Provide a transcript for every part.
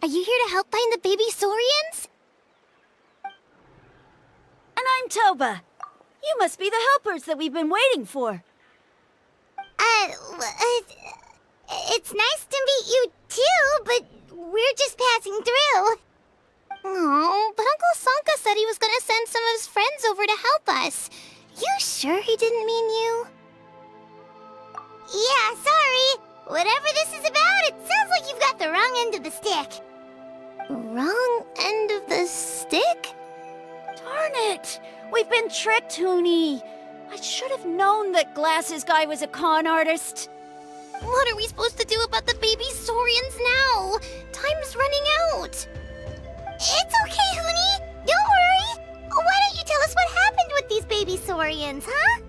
Are you here to help find the baby Saurians? And I'm Toba. You must be the helpers that we've been waiting for. It's nice to meet you too, but we're just passing through. Oh, but Uncle Sanka said he was gonna send some of his friends over to help us. You sure he didn't mean you? Yeah, sorry. Whatever this is about, it sounds like you've got the wrong end of the stick. Wrong end of the stick? Darn it! We've been tricked, Huni. I should have known that Glasses Guy was a con artist. What are we supposed to do about the baby Saurians now? Time's running out. It's okay, Huni. Don't worry. Why don't you tell us what happened with these baby Saurians, huh?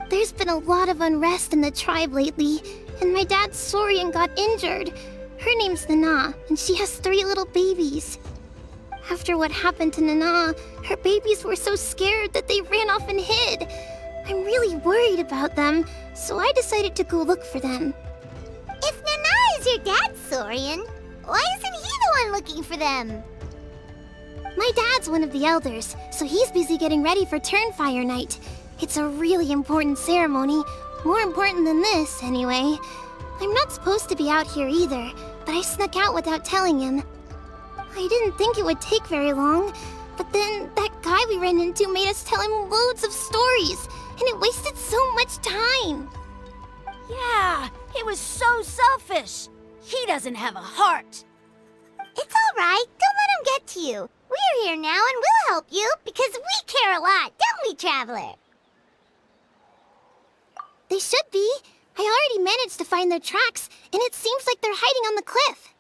There's been a lot of unrest in the tribe lately, and my dad's Saurian got injured. Her name's Nana, and she has 3 little babies. After what happened to Nana, her babies were so scared that they ran off and hid. I'm really worried about them, so I decided to go look for them. If Nana is your dad's Saurian, why isn't he the one looking for them? My dad's one of the elders, so he's busy getting ready for Turnfire Night. It's a really important ceremony, more important than this, anyway. I'm not supposed to be out here either, but I snuck out without telling him. I didn't think it would take very long, but then that guy we ran into made us tell him loads of stories, and it wasted so much time. Yeah, he was so selfish. He doesn't have a heart. It's all right. Don't let him get to you. We're here now and we'll help you because we care a lot, don't we, Traveler? They should be. I already managed to find their tracks, and it seems like they're hiding on the cliff.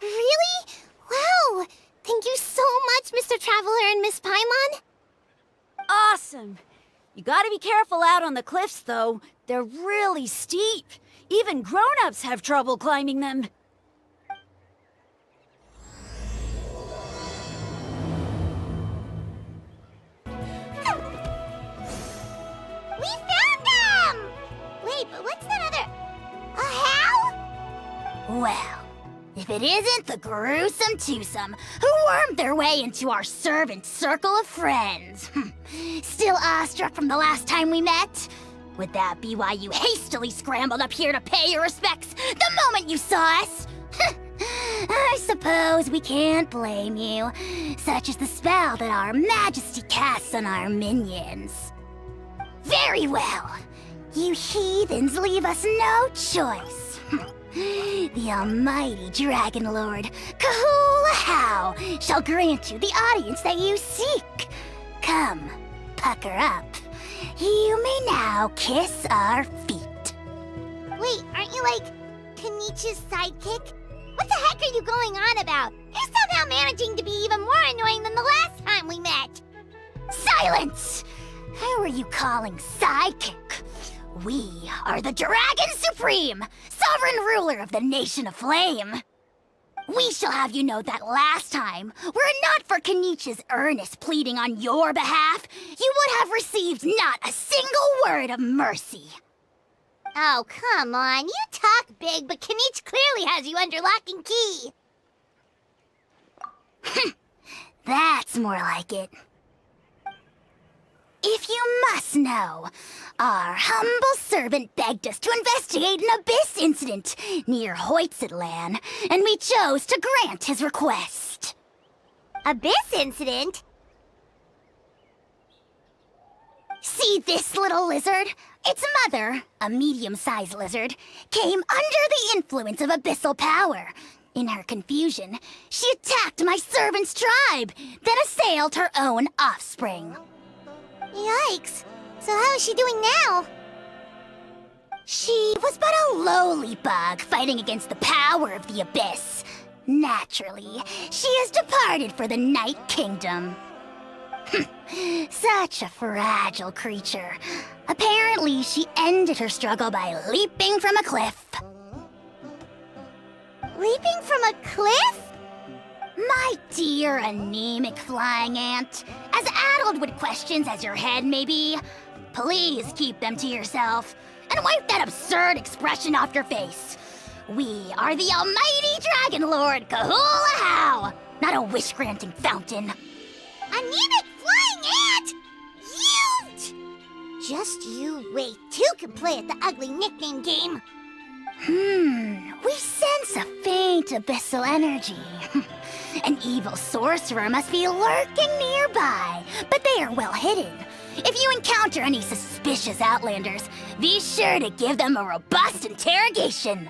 Really? Wow! Thank you so much, Mr. Traveler and Miss Paimon. Awesome. You gotta be careful out on the cliffs, though. They're really steep. Even grown-ups have trouble climbing them. We found them! Wait, but what's that other... A how? Well, if it isn't the gruesome twosome who wormed their way into our servant circle of friends. Still awestruck from the last time we met? Would that be why you hastily scrambled up here to pay your respects the moment you saw us? I suppose we can't blame you. Such is the spell that our majesty casts on our minions. Very well. You heathens leave us no choice. The almighty Dragon Lord, Kahula shall grant you the audience that you seek. Come, pucker up. You may now kiss our feet. Wait, aren't you like Kinich's sidekick? What the heck are you going on about? You're somehow managing to be even more annoying than the last time we met. Silence! Who are you calling sidekick? We are the Dragon Supreme, sovereign ruler of the Nation of Flame. We shall have you know that last time, were it not for Kinich's earnest pleading on your behalf, you would have received not a single word of mercy. Oh, come on. You talk big, but Kinich clearly has you under lock and key. That's more like it. If you must know, our humble servant begged us to investigate an abyss incident near Huitztlán, and we chose to grant his request. Abyss incident? See this little lizard? Its mother, a medium-sized lizard, came under the influence of abyssal power. In her confusion, she attacked my servant's tribe, then assailed her own offspring. Yikes. So how is she doing now? She was but a lowly bug fighting against the power of the abyss. Naturally, she has departed for the Night Kingdom. Such a fragile creature. Apparently, she ended her struggle by leaping from a cliff. Leaping from a cliff? My dear anemic flying ant, as addled with questions as your head may be, please keep them to yourself, and and wipe that absurd expression off your face. We are the almighty Dragon Lord Kahula-How, not a wish-granting fountain. Anemic flying ant! You! Just you wait. Two can play at the ugly nickname game. We sense a faint abyssal energy. An evil sorcerer must be lurking nearby, but they are well hidden. If you encounter any suspicious outlanders, be sure to give them a robust interrogation.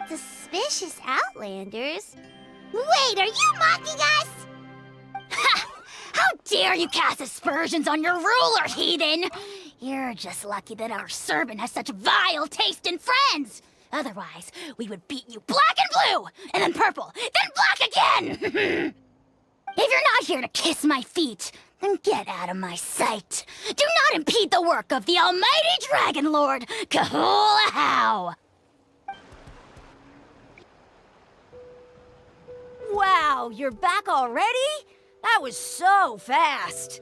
Suspicious outlanders? Wait, are you mocking us? Ha! How dare you cast aspersions on your ruler, heathen! You're just lucky that our servant has such vile taste in friends! Otherwise, we would beat you black and blue, and then purple, then black again! If you're not here to kiss my feet, then get out of my sight. Do not impede the work of the almighty Dragon Lord, Kahula-How! Wow, you're back already? That was so fast.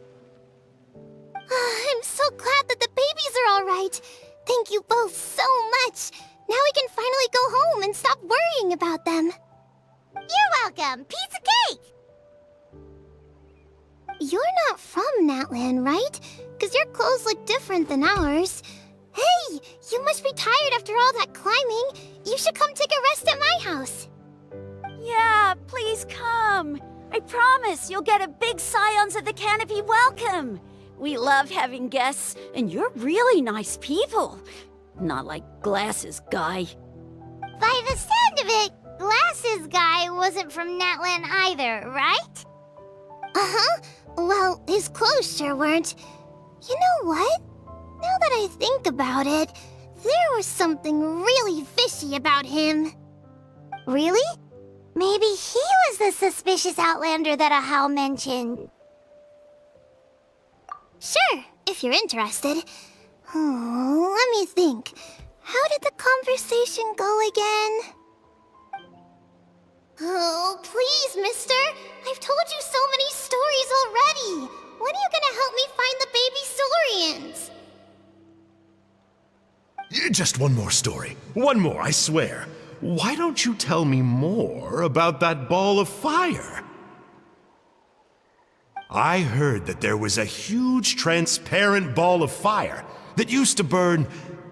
I'm so glad that the babies are all right. Thank you both so much. Now we can finally go home and stop worrying about them. You're welcome. Piece of cake! You're not from Natlan, right? Because your clothes look different than ours. Hey, you must be tired after all that climbing. You should come take a rest at my house. Yeah, please come. I promise you'll get a big Scions of the Canopy welcome. We love having guests, and you're really nice people. Not like Glasses Guy. By the sound of it, Glasses Guy wasn't from Natlan either, right? Uh-huh. Well, his clothes sure weren't. You know what? Now that I think about it, there was something really fishy about him. Really? Maybe he was the suspicious outlander that Ahau mentioned. Sure, if you're interested. Oh, let me think. How did the conversation go again? Oh, please, mister. I've told you so many stories already. When are you gonna help me find the baby Saurians? Just one more story. One more, I swear. Why don't you tell me more about that ball of fire? I heard that there was a huge transparent ball of fire that used to burn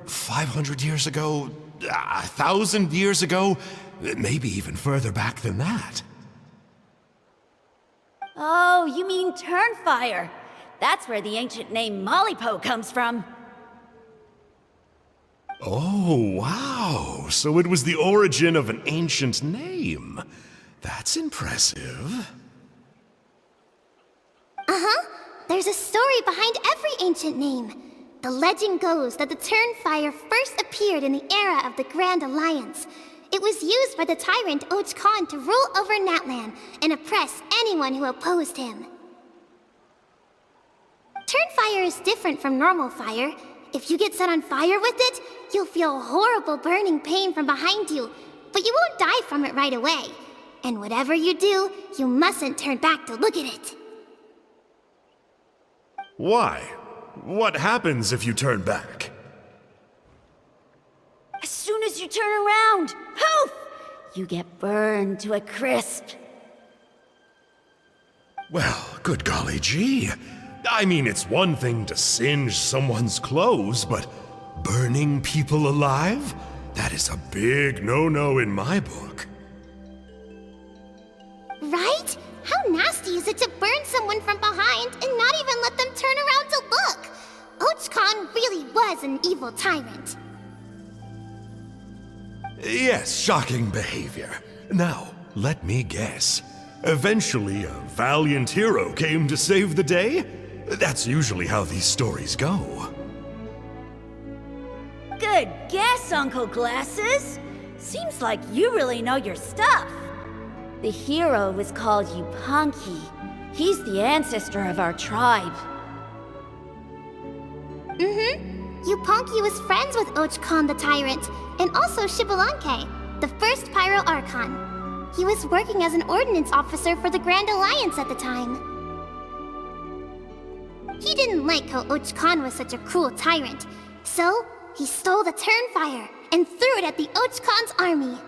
500 years ago, 1,000 years ago, maybe even further back than that. Oh, you mean Turnfire. That's where the ancient name Mollypo comes from. Oh, wow. So it was the origin of an ancient name. That's impressive. Uh-huh. There's a story behind every ancient name. The legend goes that the Turnfire first appeared in the era of the Grand Alliance. It was used by the tyrant Och Khan to rule over Natlan and oppress anyone who opposed him. Turnfire is different from normal fire. If you get set on fire with it, you'll feel horrible burning pain from behind you, but you won't die from it right away. And whatever you do, you mustn't turn back to look at it. Why? What happens if you turn back? As soon as you turn around, poof! You get burned to a crisp. Well, good golly gee. I mean, it's one thing to singe someone's clothes, but burning people alive? That is a big no-no in my book. Right? How nasty is it to burn someone from behind and not even let them turn around to look? Och Khan really was an evil tyrant. Yes, shocking behavior. Now, let me guess. Eventually, a valiant hero came to save the day? That's usually how these stories go. Good guess, Uncle Glasses. Seems like you really know your stuff. The hero was called Yupanqui. He's the ancestor of our tribe. Yupanqui was friends with Och Khan the Tyrant, and also Shibalanke, the first Pyro Archon. He was working as an ordnance officer for the Grand Alliance at the time. He didn't like how Och Khan was such a cruel tyrant, so he stole the Turnfire and threw it at the Ochkon's army.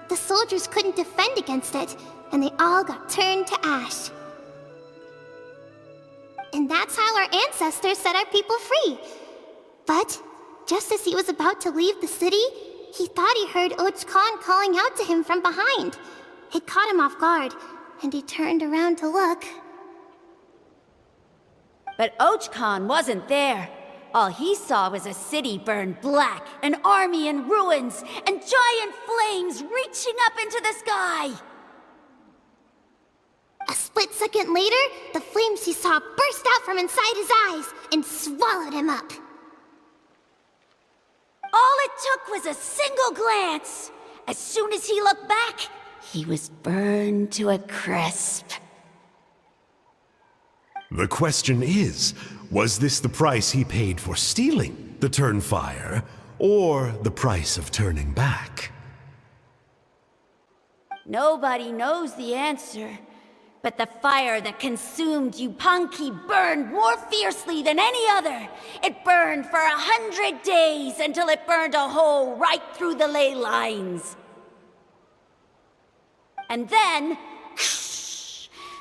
The soldiers couldn't defend against it, and they all got turned to ash. And that's how our ancestors set our people free. But just as he was about to leave the city, he thought he heard Ochkon calling out to him from behind. It caught him off guard, and he turned around to look. But Ochkon wasn't there. All he saw was a city burned black, an army in ruins, and giant flames reaching up into the sky. A split second later, the flames he saw burst out from inside his eyes and swallowed him up. All it took was a single glance. As soon as he looked back, he was burned to a crisp. The question is, was this the price he paid for stealing the Turnfire, or the price of turning back? Nobody knows the answer, but the fire that consumed Yupanqui burned more fiercely than any other. It burned for 100 days until it burned a hole right through the ley lines. And then,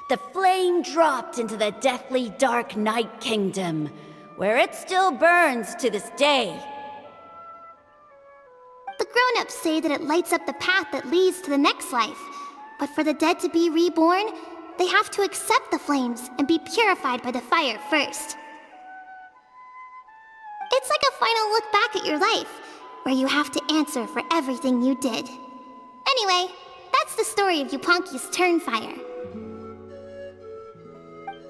the flame dropped into the deathly dark Night Kingdom, where it still burns to this day. The grown-ups say that it lights up the path that leads to the next life. But for the dead to be reborn, they have to accept the flames and be purified by the fire first. It's like a final look back at your life, where you have to answer for everything you did. Anyway, that's the story of Yupanqui's Turnfire.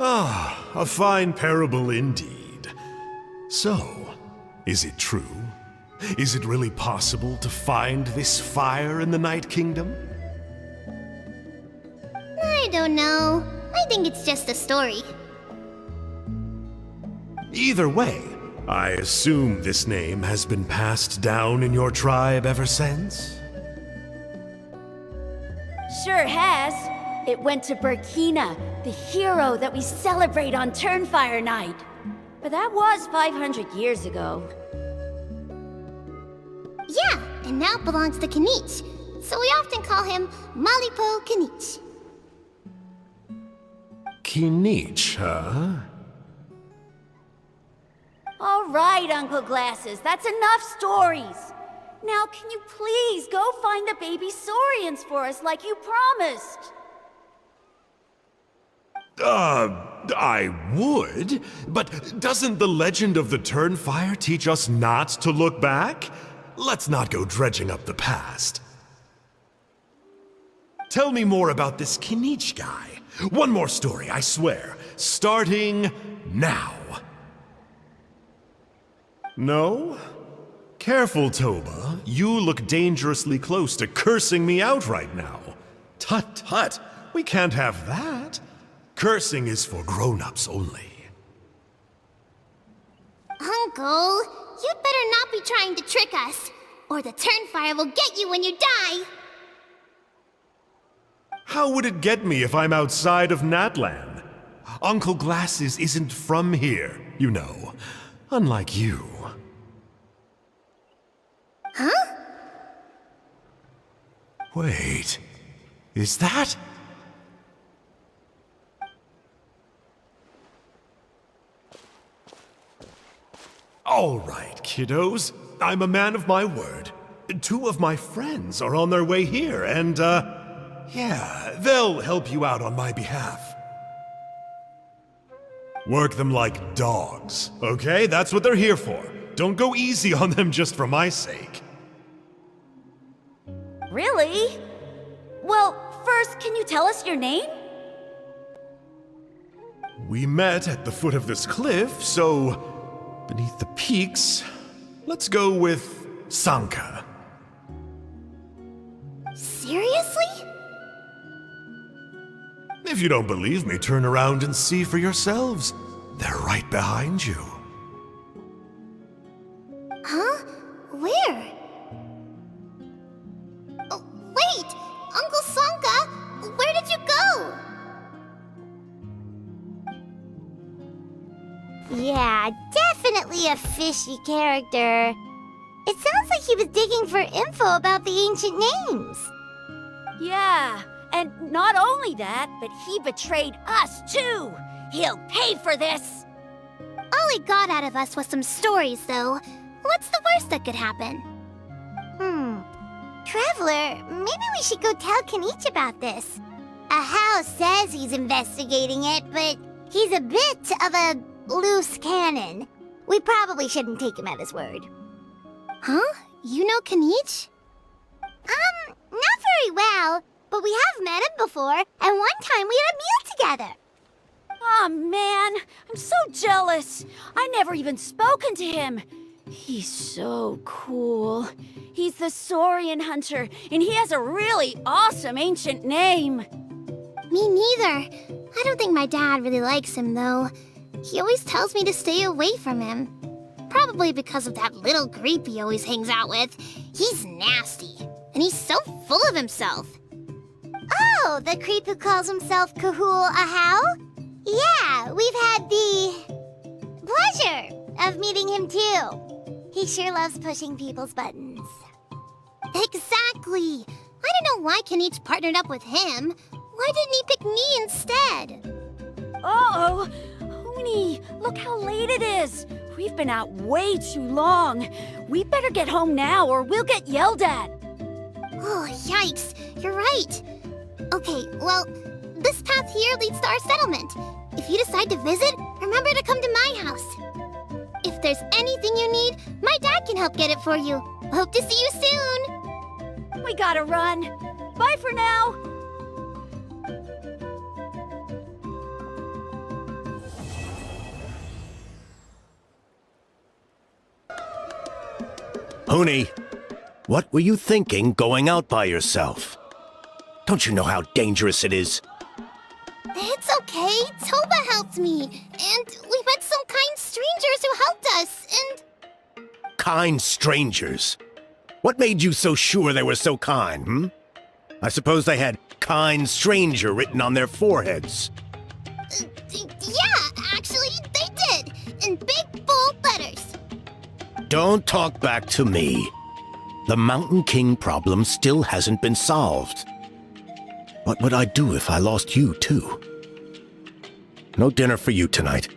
Ah, a fine parable indeed. So, is it true? Is it really possible to find this fire in the Night Kingdom? I don't know. I think it's just a story. Either way, I assume this name has been passed down in your tribe ever since? Sure has. It went to Burkina, the hero that we celebrate on Turnfire Night. But that was 500 years ago. Yeah, and now it belongs to Kinich. So we often call him Malipo Kinich. Kinich, huh? All right, Uncle Glasses, that's enough stories. Now, can you please go find the baby Saurians for us like you promised? I would, but doesn't the legend of the Turnfire teach us not to look back? Let's not go dredging up the past. Tell me more about this Kinich guy. One more story, I swear. Starting now. No? Careful, Toba. You look dangerously close to cursing me out right now. Tut tut, we can't have that. Cursing is for grown-ups only. Uncle, you'd better not be trying to trick us, or the Turnfire will get you when you die. How would it get me if I'm outside of Natlan? Uncle Glasses isn't from here, you know. Unlike you. Huh? Wait, is that? All right, kiddos. I'm a man of my word. 2 of my friends are on their way here, and, yeah, they'll help you out on my behalf. Work them like dogs, okay? That's what they're here for. Don't go easy on them just for my sake. Really? Well, first, can you tell us your name? We met at the foot of this cliff, so beneath the peaks, let's go with Sanka. Seriously? If you don't believe me, turn around and see for yourselves. They're right behind you. Huh? Where? Oh, wait! Uncle Sanka! Where did you go? Yeah, definitely a fishy character. It sounds like he was digging for info about the ancient names. Yeah, and not only that, but he betrayed us too. He'll pay for this. All he got out of us was some stories, though. What's the worst that could happen? Traveler, maybe we should go tell Kinich about this. Ahau says he's investigating it, but he's a bit of a loose cannon. We probably shouldn't take him at his word. Huh? You know Kinich? Not very well, but we have met him before, and one time we had a meal together. Aw, man, I'm so jealous. I never even spoken to him. He's so cool. He's the Saurian hunter, and he has a really awesome ancient name. Me neither. I don't think my dad really likes him, though. He always tells me to stay away from him. Probably because of that little creep he always hangs out with. He's nasty, and he's so full of himself. Oh, the creep who calls himself Kahul Ahau? Yeah, we've had the pleasure of meeting him too. He sure loves pushing people's buttons. Exactly. I don't know why Kinich partnered up with him. Why didn't he pick me instead? Uh-oh! Huni, look how late it is. We've been out way too long. We better get home now or we'll get yelled at. Oh, yikes. You're right. Okay, well, this path here leads to our settlement. If you decide to visit, remember to come to my house. If there's anything you need, my dad can help get it for you. Hope to see you soon. We gotta run. Bye for now. Huni, what were you thinking going out by yourself? Don't you know how dangerous it is? It's okay. Toba helped me. And we met some kind strangers who helped us, and... Kind strangers? What made you so sure they were so kind, hmm? I suppose they had kind stranger written on their foreheads. Yeah, actually, they did. In big, bold letters. Don't talk back to me. The Mountain King problem still hasn't been solved. What would I do if I lost you, too? No dinner for you tonight.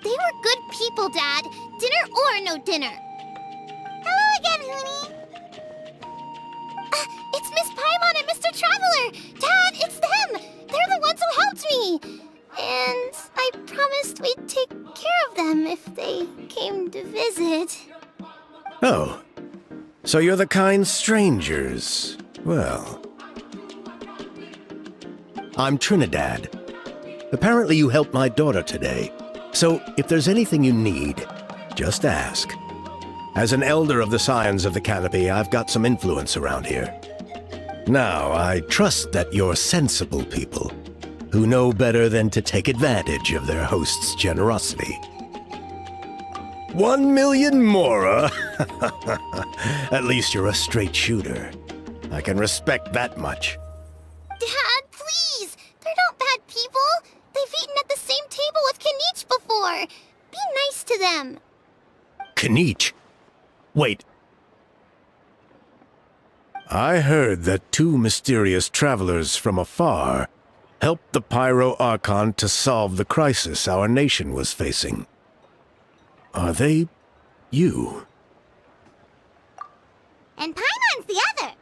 They were good people, Dad. Dinner or no dinner. Hello again, Huni. It's Miss Paimon and Mr. Traveler! Dad, it's them! They're the ones who helped me! And I promised we'd take care of them if they came to visit. Oh. So you're the kind strangers. Well... I'm Trinidad. Apparently you helped my daughter today. So if there's anything you need, just ask. As an elder of the Scions of the Canopy, I've got some influence around here. Now, I trust that you're sensible people who know better than to take advantage of their host's generosity. 1 million mora! At least you're a straight shooter. I can respect that much. Dad, please! They're not bad people! They've eaten at the same table with Kinich before! Be nice to them! Kinich? Wait. I heard that 2 mysterious travelers from afar helped the Pyro Archon to solve the crisis our nation was facing. Are they you? And Paimon's the other.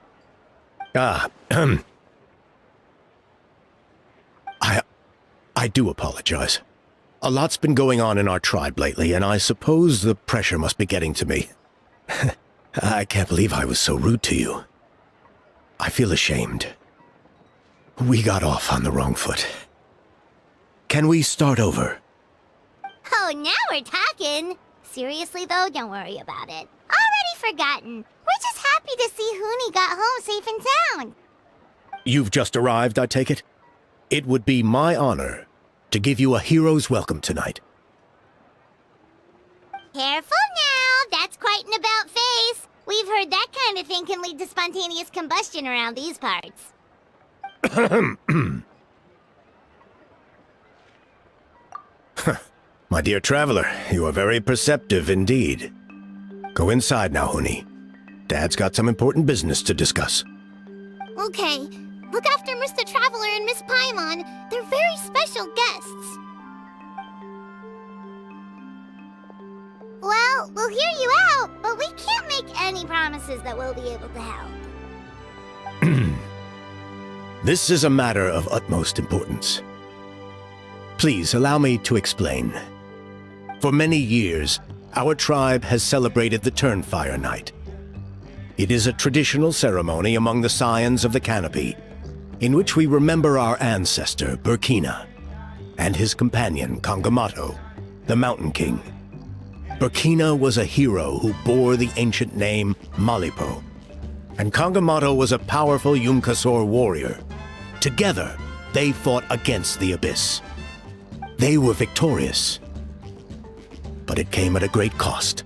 I do apologize. A lot's been going on in our tribe lately, and I suppose the pressure must be getting to me. I can't believe I was so rude to you. I feel ashamed. We got off on the wrong foot. Can we start over? Oh, now we're talking. Seriously, though, don't worry about it. Already forgotten. We're just happy to see Huni got home safe and sound. You've just arrived, I take it? It would be my honor to give you a hero's welcome tonight. Careful now, that's quite an about-face. We've heard that kind of thing can lead to spontaneous combustion around these parts. My dear traveler, you are very perceptive indeed. Go inside now, Huni. Dad's got some important business to discuss. Okay. Look after Mr. Traveler and Miss Paimon. They're very special guests. Well, we'll hear you out, but we can't make any promises that we'll be able to help. This is a matter of utmost importance. Please allow me to explain. For many years, our tribe has celebrated the Turnfire Night. It is a traditional ceremony among the Scions of the Canopy, in which we remember our ancestor, Burkina, and his companion, Kangamato, the Mountain King. Burkina was a hero who bore the ancient name Malipo, and Kangamato was a powerful Yumkasor warrior. Together, they fought against the Abyss. They were victorious, but it came at a great cost.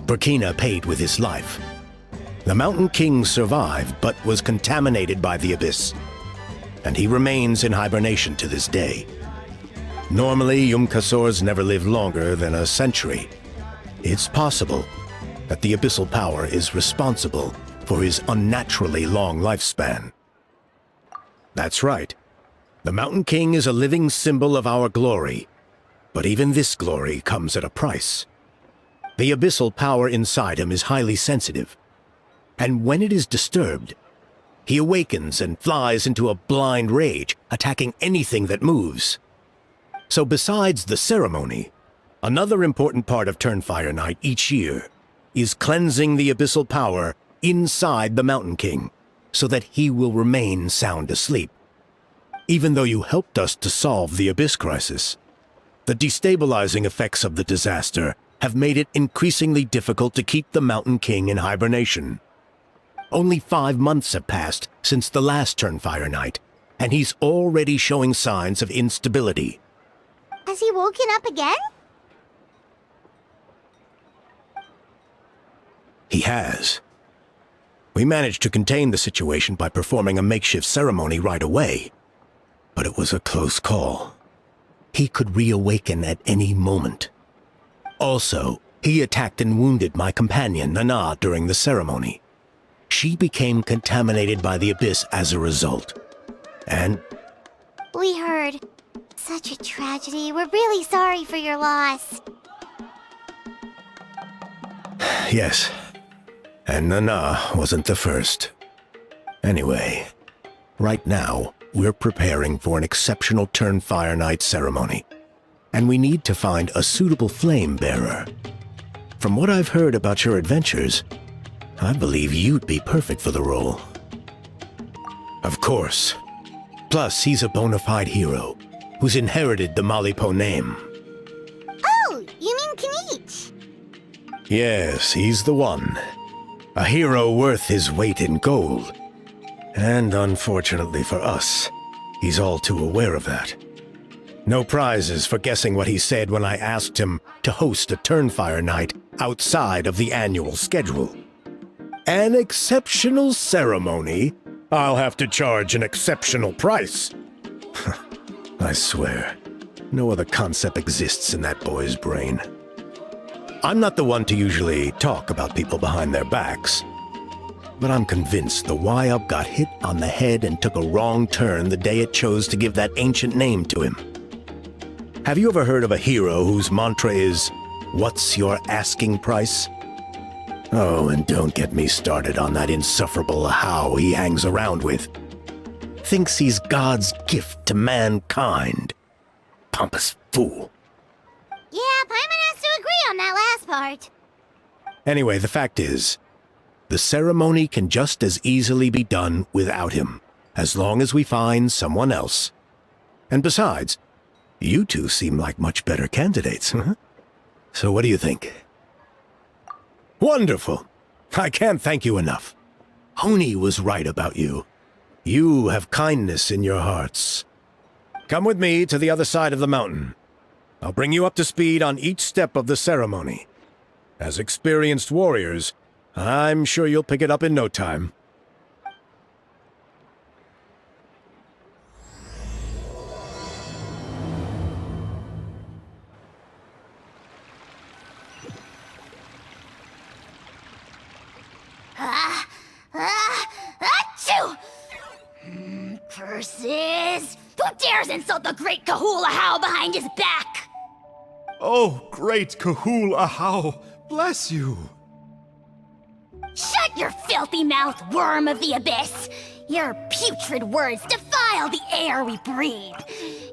Burkina paid with his life. The Mountain King survived, but was contaminated by the Abyss, and he remains in hibernation to this day. Normally, Yumkasors never live longer than a century. It's possible that the Abyssal power is responsible for his unnaturally long lifespan. That's right. The Mountain King is a living symbol of our glory, but even this glory comes at a price. The abyssal power inside him is highly sensitive, and when it is disturbed, he awakens and flies into a blind rage, attacking anything that moves. So besides the ceremony, another important part of Turnfire Night each year is cleansing the abyssal power inside the Mountain King, so that he will remain sound asleep. Even though you helped us to solve the Abyss crisis, the destabilizing effects of the disaster have made it increasingly difficult to keep the Mountain King in hibernation. Only 5 months have passed since the last Turnfire Night, and he's already showing signs of instability. Has he woken up again? He has. We managed to contain the situation by performing a makeshift ceremony right away, but it was a close call. He could reawaken at any moment. Also, he attacked and wounded my companion, Nana, during the ceremony. She became contaminated by the Abyss as a result. And We heard. Such a tragedy. We're really sorry for your loss. yes, and Nana wasn't the first. Anyway, right now, we're preparing for an exceptional Turnfire Night ceremony, and we need to find a suitable flame bearer. From what I've heard about your adventures, I believe you'd be perfect for the role. Of course. Plus, he's a bona fide hero who's inherited the Malipo name. Oh, you mean Kinich? Yes, he's the one. A hero worth his weight in gold. And unfortunately for us, he's all too aware of that. No prizes for guessing what he said when I asked him to host a Turnfire Night outside of the annual schedule. An exceptional ceremony? I'll have to charge an exceptional price. I swear, no other concept exists in that boy's brain. I'm not the one to usually talk about people behind their backs, but I'm convinced the Y-Up got hit on the head and took a wrong turn the day it chose to give that ancient name to him. Have you ever heard of a hero whose mantra is, "What's your asking price?" Oh, and don't get me started on that insufferable how he hangs around with. Thinks he's God's gift to mankind. Pompous fool. Yeah, Paimon has to agree on that last part. Anyway, the fact is, the ceremony can just as easily be done without him, as long as we find someone else. And besides, you two seem like much better candidates, huh? So what do you think? Wonderful! I can't thank you enough. Honi was right about you. You have kindness in your hearts. Come with me to the other side of the mountain. I'll bring you up to speed on each step of the ceremony. As experienced warriors, I'm sure you'll pick it up in no time. insult the great Kahula How behind his back! Oh, great Kahul Ahau, bless you. Shut your filthy mouth, worm of the abyss! Your putrid words defile the air we breathe.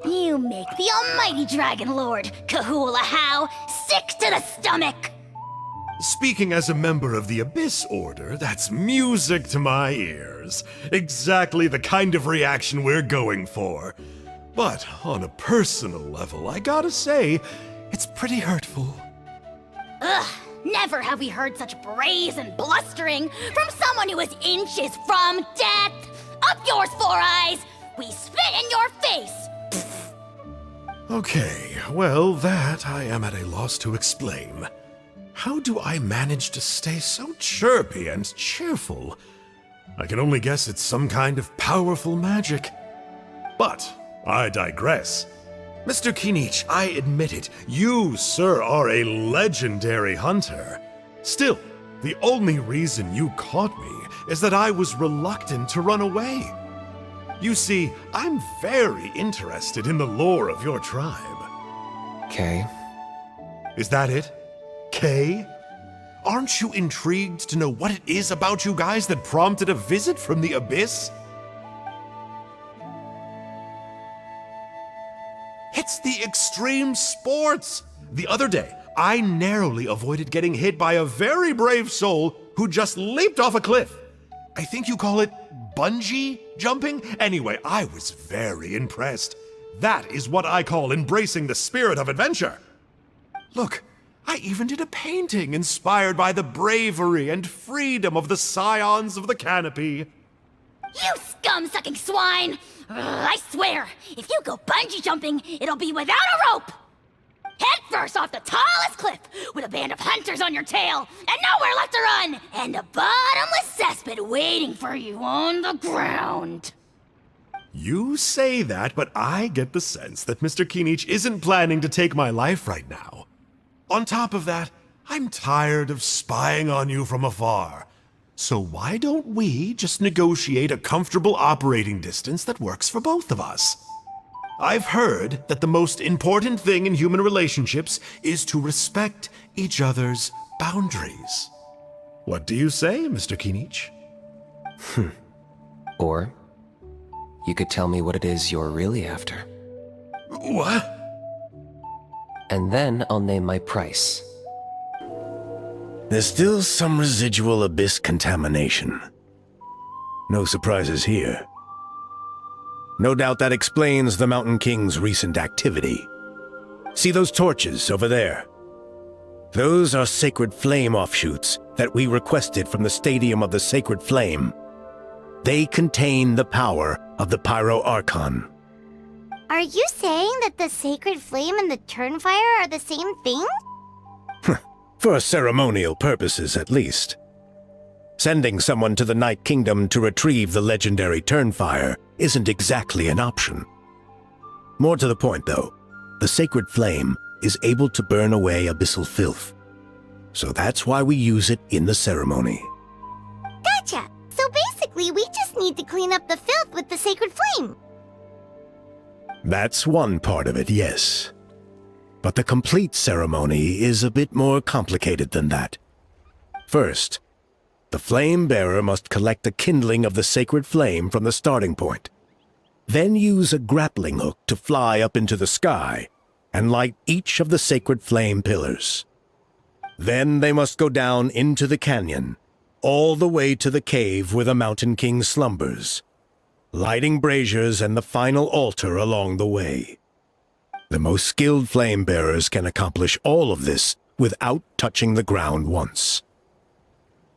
You make the almighty Dragon Lord, Kahula How, sick to the stomach! Speaking as a member of the Abyss Order, that's music to my ears. Exactly the kind of reaction we're going for. But on a personal level, I gotta say, it's pretty hurtful. Ugh, never have we heard such brazen blustering from someone who is inches from death! Up yours, Four Eyes! We spit in your face! Okay, well, that I am at a loss to explain. How do I manage to stay so chirpy and cheerful? I can only guess it's some kind of powerful magic. But I digress. Mr. Kinich, I admit it, you, sir, are a legendary hunter. Still, the only reason you caught me is that I was reluctant to run away. You see, I'm very interested in the lore of your tribe. Okay. Is that it? Kay? Aren't you intrigued to know what it is about you guys that prompted a visit from the Abyss? It's the extreme sports! The other day, I narrowly avoided getting hit by a very brave soul who just leaped off a cliff. I think you call it bungee jumping? Anyway, I was very impressed. That is what I call embracing the spirit of adventure. Look, I even did a painting inspired by the bravery and freedom of the scions of the canopy. You scum-sucking swine! I swear, if you go bungee jumping, it'll be without a rope! Head first off the tallest cliff, with a band of hunters on your tail, and nowhere left to run, and a bottomless cesspit waiting for you on the ground. You say that, but I get the sense that Mr. Kinich isn't planning to take my life right now. On top of that, I'm tired of spying on you from afar. So why don't we just negotiate a comfortable operating distance that works for both of us? I've heard that the most important thing in human relationships is to respect each other's boundaries. What do you say, Mr. Kinich? Or you could tell me what it is you're really after. What? And then I'll name my price. There's still some residual abyss contamination. No surprises here. No doubt that explains the Mountain King's recent activity. See those torches over there? Those are sacred flame offshoots that we requested from the Stadium of the Sacred Flame. They contain the power of the Pyro Archon. Are you saying that the Sacred Flame and the Turnfire are the same thing? For ceremonial purposes, at least. Sending someone to the Night Kingdom to retrieve the legendary Turnfire isn't exactly an option. More to the point, though, the Sacred Flame is able to burn away abyssal filth. So that's why we use it in the ceremony. Gotcha! So basically, we just need to clean up the filth with the Sacred Flame. That's one part of it, yes. But the complete ceremony is a bit more complicated than that. First, the flame bearer must collect a kindling of the sacred flame from the starting point. Then use a grappling hook to fly up into the sky and light each of the sacred flame pillars. Then they must go down into the canyon, all the way to the cave where the Mountain King slumbers, lighting braziers and the final altar along the way. The most skilled flame bearers can accomplish all of this without touching the ground once.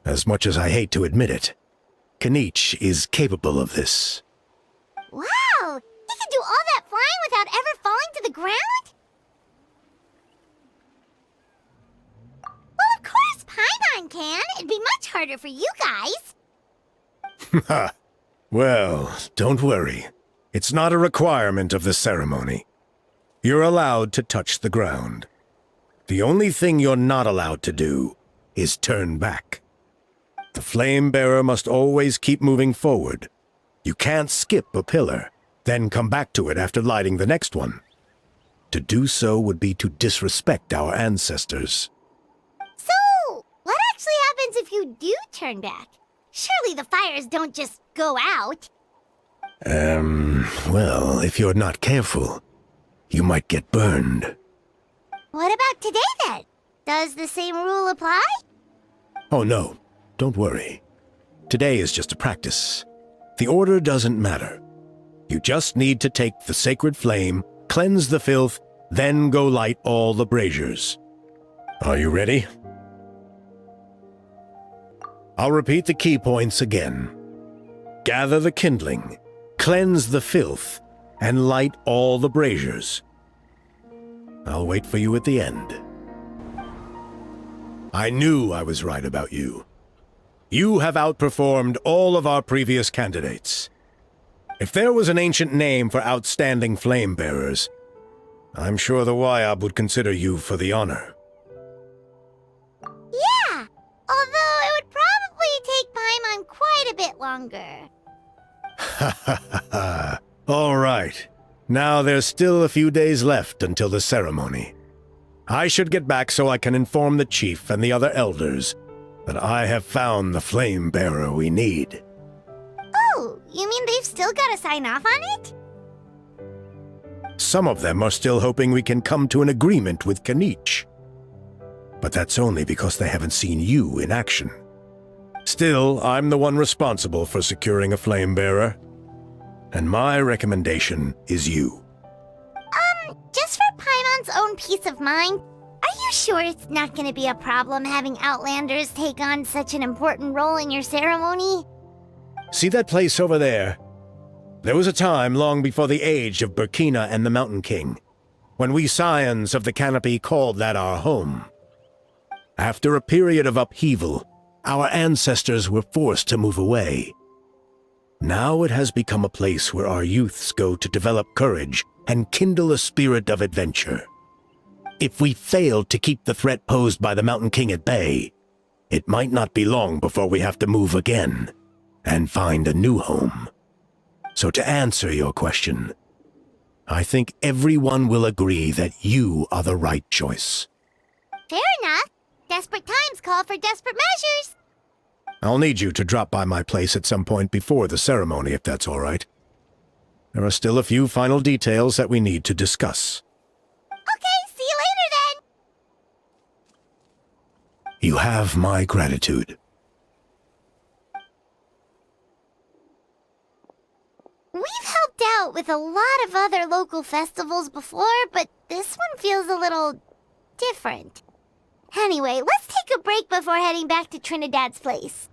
As much as I hate to admit it, Kinich is capable of this. Wow! He can do all that flying without ever falling to the ground? Well, of course Paimon can. It'd be much harder for you guys. Ha! Well, don't worry. It's not a requirement of the ceremony. You're allowed to touch the ground. The only thing you're not allowed to do is turn back. The flame bearer must always keep moving forward. You can't skip a pillar, then come back to it after lighting the next one. To do so would be to disrespect our ancestors. So, what actually happens if you do turn back? Surely the fires don't just go out. Well, if you're not careful, you might get burned. What about today then? Does the same rule apply? Oh no, don't worry. Today is just a practice. The order doesn't matter. You just need to take the sacred flame, cleanse the filth, then go light all the braziers. Are you ready? I'll repeat the key points again. Gather the kindling, cleanse the filth, and light all the braziers. I'll wait for you at the end. I knew I was right about you. You have outperformed all of our previous candidates. If there was an ancient name for outstanding flame bearers, I'm sure the Wayab would consider you for the honor. Yeah, although it would probably take Paimon quite a bit longer. Ha ha ha ha. All right. Now there's still a few days left until the ceremony. I should get back so I can inform the chief and the other elders that I have found the flame bearer we need. Oh, you mean they've still got to sign off on it? Some of them are still hoping we can come to an agreement with Kinich. But that's only because they haven't seen you in action. Still, I'm the one responsible for securing a flame bearer. And my recommendation is you. Just for Paimon's own peace of mind, are you sure it's not going to be a problem having Outlanders take on such an important role in your ceremony? See that place over there? There was a time long before the age of Burkina and the Mountain King, when we Scions of the Canopy called that our home. After a period of upheaval, our ancestors were forced to move away. Now it has become a place where our youths go to develop courage and kindle a spirit of adventure. If we fail to keep the threat posed by the Mountain King at bay, it might not be long before we have to move again and find a new home. So to answer your question, I think everyone will agree that you are the right choice. Fair enough. Desperate times call for desperate measures. I'll need you to drop by my place at some point before the ceremony, if that's all right. There are still a few final details that we need to discuss. Okay, see you later then. You have my gratitude. We've helped out with a lot of other local festivals before, but this one feels a little different. Anyway, let's take a break before heading back to Trinidad's place.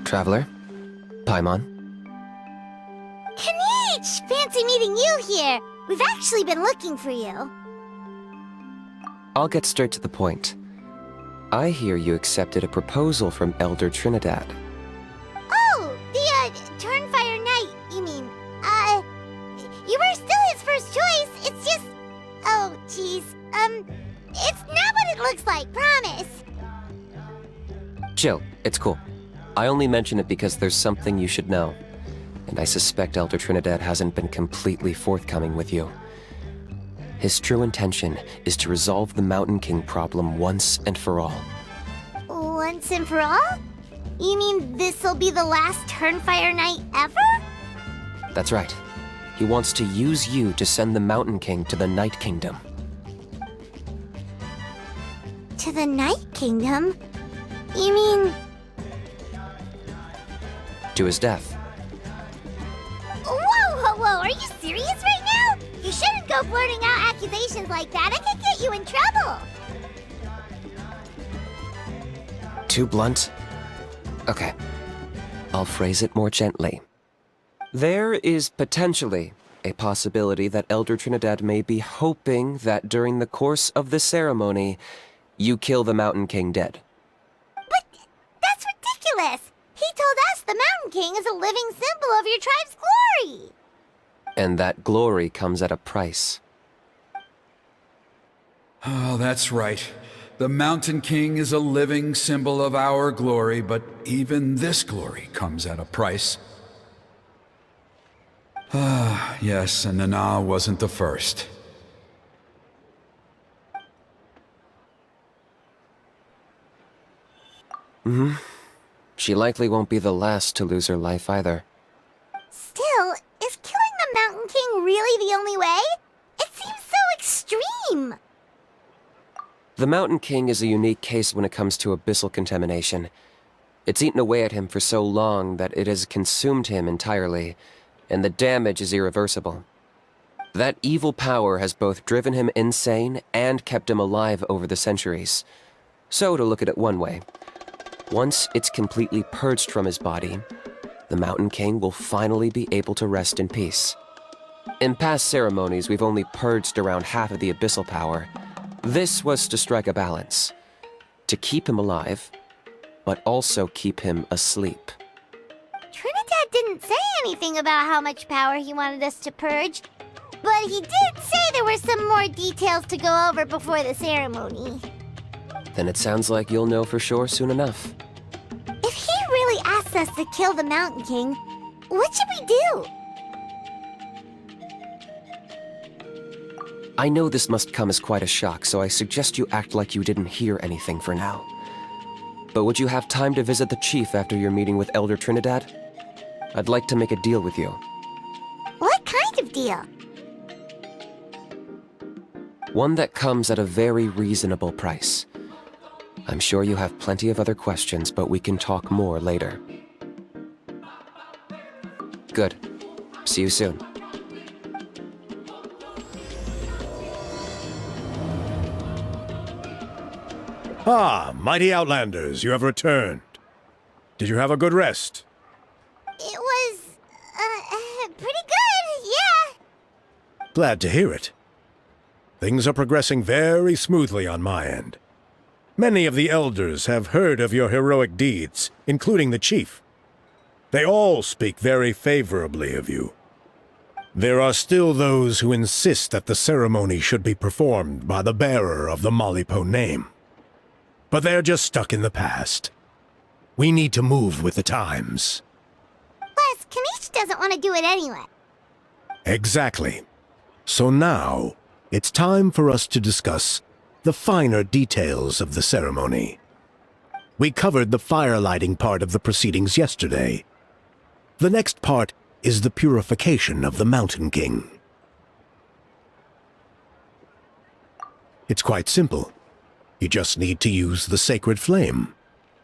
Traveler? Paimon? Kinich! Fancy meeting you here! We've actually been looking for you. I'll get straight to the point. I hear you accepted a proposal from Elder Trinidad. Oh, the, Turnfire Knight, you mean. You were still his first choice, it's just... Oh, jeez. It's not what it looks like, promise. Chill, it's cool. I only mention it because there's something you should know. And I suspect Elder Trinidad hasn't been completely forthcoming with you. His true intention is to resolve the Mountain King problem once and for all. Once and for all? You mean this'll be the last Turnfire Knight ever? That's right. He wants to use you to send the Mountain King to the Night Kingdom. To the Night Kingdom? You mean... To his death. Whoa, are you serious right now? You shouldn't go blurting out accusations like that, I could get you in trouble. Too blunt? Okay. I'll phrase it more gently. There is potentially a possibility that Elder Trinidad may be hoping that during the course of the ceremony, You kill the Mountain King dead. But that's ridiculous! He told us the Mountain King is a living symbol of your tribe's glory! And that glory comes at a price. Oh, that's right. The Mountain King is a living symbol of our glory, but even this glory comes at a price. Ah, yes, and Nana wasn't the first. She likely won't be the last to lose her life either. Still, is killing the Mountain King really the only way? It seems so extreme! The Mountain King is a unique case when it comes to abyssal contamination. It's eaten away at him for so long that it has consumed him entirely, and the damage is irreversible. That evil power has both driven him insane and kept him alive over the centuries. So, to look at it one way, once it's completely purged from his body, the Mountain King will finally be able to rest in peace. In past ceremonies, we've only purged around half of the abyssal power. This was to strike a balance, to keep him alive, but also keep him asleep. Trinidad didn't say anything about how much power he wanted us to purge, but he did say there were some more details to go over before the ceremony. Then it sounds like you'll know for sure soon enough. If he really asks us to kill the Mountain King, what should we do? I know this must come as quite a shock, so I suggest you act like you didn't hear anything for now. But would you have time to visit the chief after your meeting with Elder Trinidad? I'd like to make a deal with you. What kind of deal? One that comes at a very reasonable price. I'm sure you have plenty of other questions, but we can talk more later. Good. See you soon. Ah, mighty Outlanders, you have returned. Did you have a good rest? It was, pretty good, yeah. Glad to hear it. Things are progressing very smoothly on my end. Many of the elders have heard of your heroic deeds, including the chief. They all speak very favorably of you. There are still those who insist that the ceremony should be performed by the bearer of the Malipo name. But they're just stuck in the past. We need to move with the times. Plus, Kinich doesn't want to do it anyway. Exactly. So now, it's time for us to discuss the finer details of the ceremony. We covered the fire-lighting part of the proceedings yesterday. The next part is the purification of the Mountain King. It's quite simple. You just need to use the sacred flame.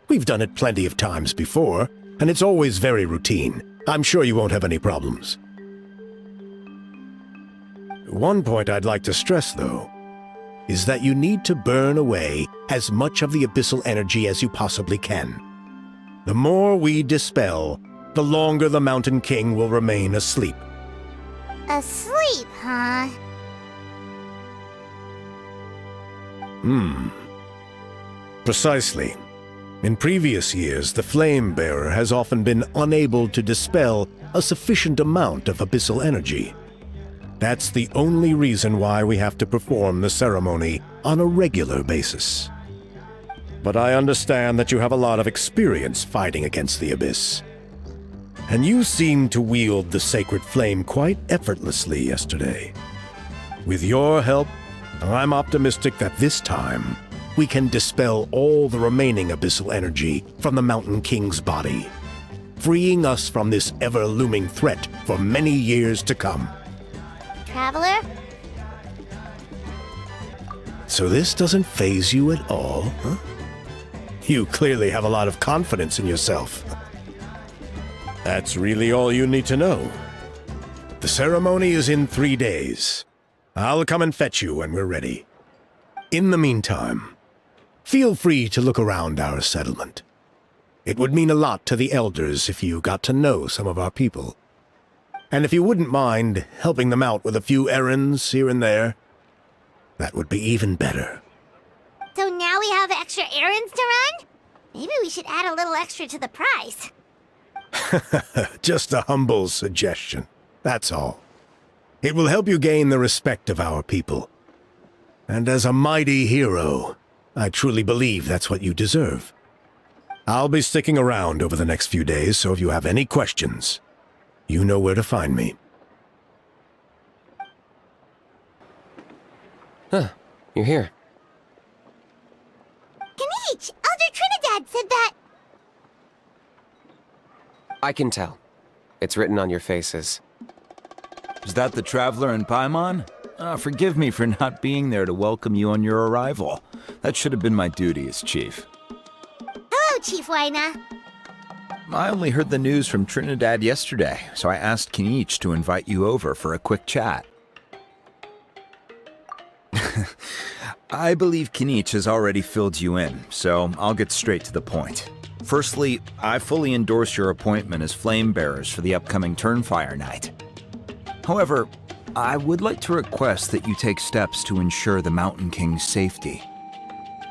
We've done it plenty of times before, and it's always very routine. I'm sure you won't have any problems. One point I'd like to stress, though, is that you need to burn away as much of the abyssal energy as you possibly can. The more we dispel, the longer the Mountain King will remain asleep. Asleep, huh? Precisely. In previous years, the Flame Bearer has often been unable to dispel a sufficient amount of abyssal energy. That's the only reason why we have to perform the ceremony on a regular basis. But I understand that you have a lot of experience fighting against the Abyss. And you seemed to wield the sacred flame quite effortlessly yesterday. With your help, I'm optimistic that this time, we can dispel all the remaining abyssal energy from the Mountain King's body, freeing us from this ever-looming threat for many years to come. Traveler? So this doesn't faze you at all, huh? You clearly have a lot of confidence in yourself. That's really all you need to know. The ceremony is in 3 days. I'll come and fetch you when we're ready. In the meantime, feel free to look around our settlement. It would mean a lot to the elders if you got to know some of our people. And if you wouldn't mind helping them out with a few errands here and there, that would be even better. So now we have extra errands to run? Maybe we should add a little extra to the price. Just a humble suggestion, that's all. It will help you gain the respect of our people. And as a mighty hero, I truly believe that's what you deserve. I'll be sticking around over the next few days, so if you have any questions, you know where to find me. Huh, you're here. Kinich, Elder Trinidad said that... I can tell. It's written on your faces. Is that the Traveler in Paimon? Forgive me for not being there to welcome you on your arrival. That should have been my duty as chief. Hello, Chief Waina. I only heard the news from Trinidad yesterday, so I asked Kinich to invite you over for a quick chat. I believe Kinich has already filled you in, so I'll get straight to the point. Firstly, I fully endorse your appointment as flame bearers for the upcoming Turnfire Night. However, I would like to request that you take steps to ensure the Mountain King's safety.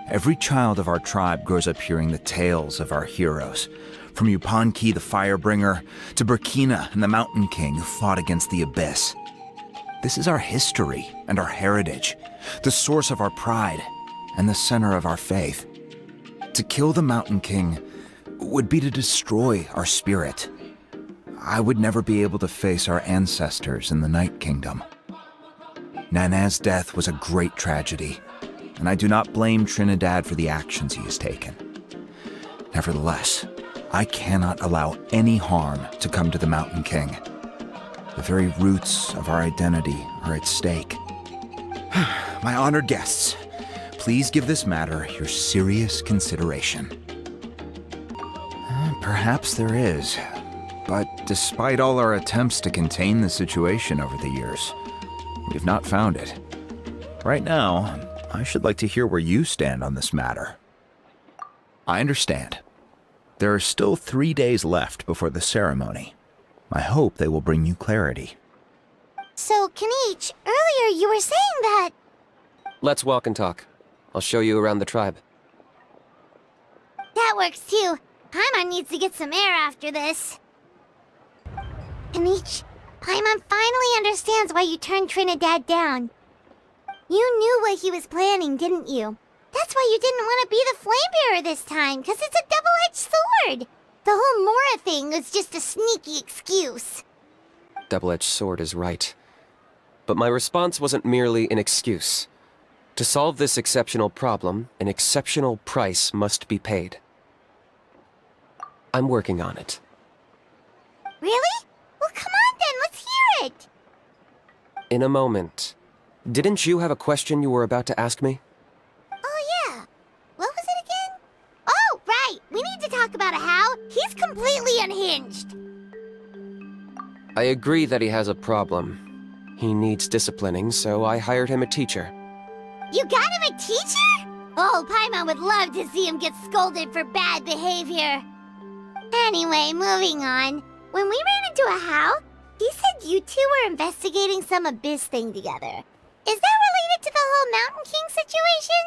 Every child of our tribe grows up hearing the tales of our heroes, from Yupanqui the Firebringer to Burkina and the Mountain King who fought against the Abyss. This is our history and our heritage, the source of our pride and the center of our faith. To kill the Mountain King would be to destroy our spirit. I would never be able to face our ancestors in the Night Kingdom. Nana's death was a great tragedy, and I do not blame Trinidad for the actions he has taken. Nevertheless, I cannot allow any harm to come to the Mountain King. The very roots of our identity are at stake. My honored guests, please give this matter your serious consideration. Perhaps there is, but despite all our attempts to contain the situation over the years, we've not found it. Right now, I should like to hear where you stand on this matter. I understand. There are still 3 days left before the ceremony. I hope they will bring you clarity. So, Kinich, earlier you were saying that... Let's walk and talk. I'll show you around the tribe. That works too. Paimon needs to get some air after this. Kinich, Paimon finally understands why you turned Trinidad down. You knew what he was planning, didn't you? That's why you didn't want to be the Flamebearer this time, because it's a double-edged sword. The whole Mora thing was just a sneaky excuse. Double-edged sword is right. But my response wasn't merely an excuse. To solve this exceptional problem, an exceptional price must be paid. I'm working on it. Really? Well, come on then, let's hear it! In a moment. Didn't you have a question you were about to ask me? Oh yeah. What was it again? Oh, right! We need to talk about how he's completely unhinged. I agree that he has a problem. He needs disciplining, so I hired him a teacher. You got him a teacher? Oh, Paimon would love to see him get scolded for bad behavior. Anyway, moving on. When we ran into a how, he said you two were investigating some Abyss thing together. Is that related to the whole Mountain King situation?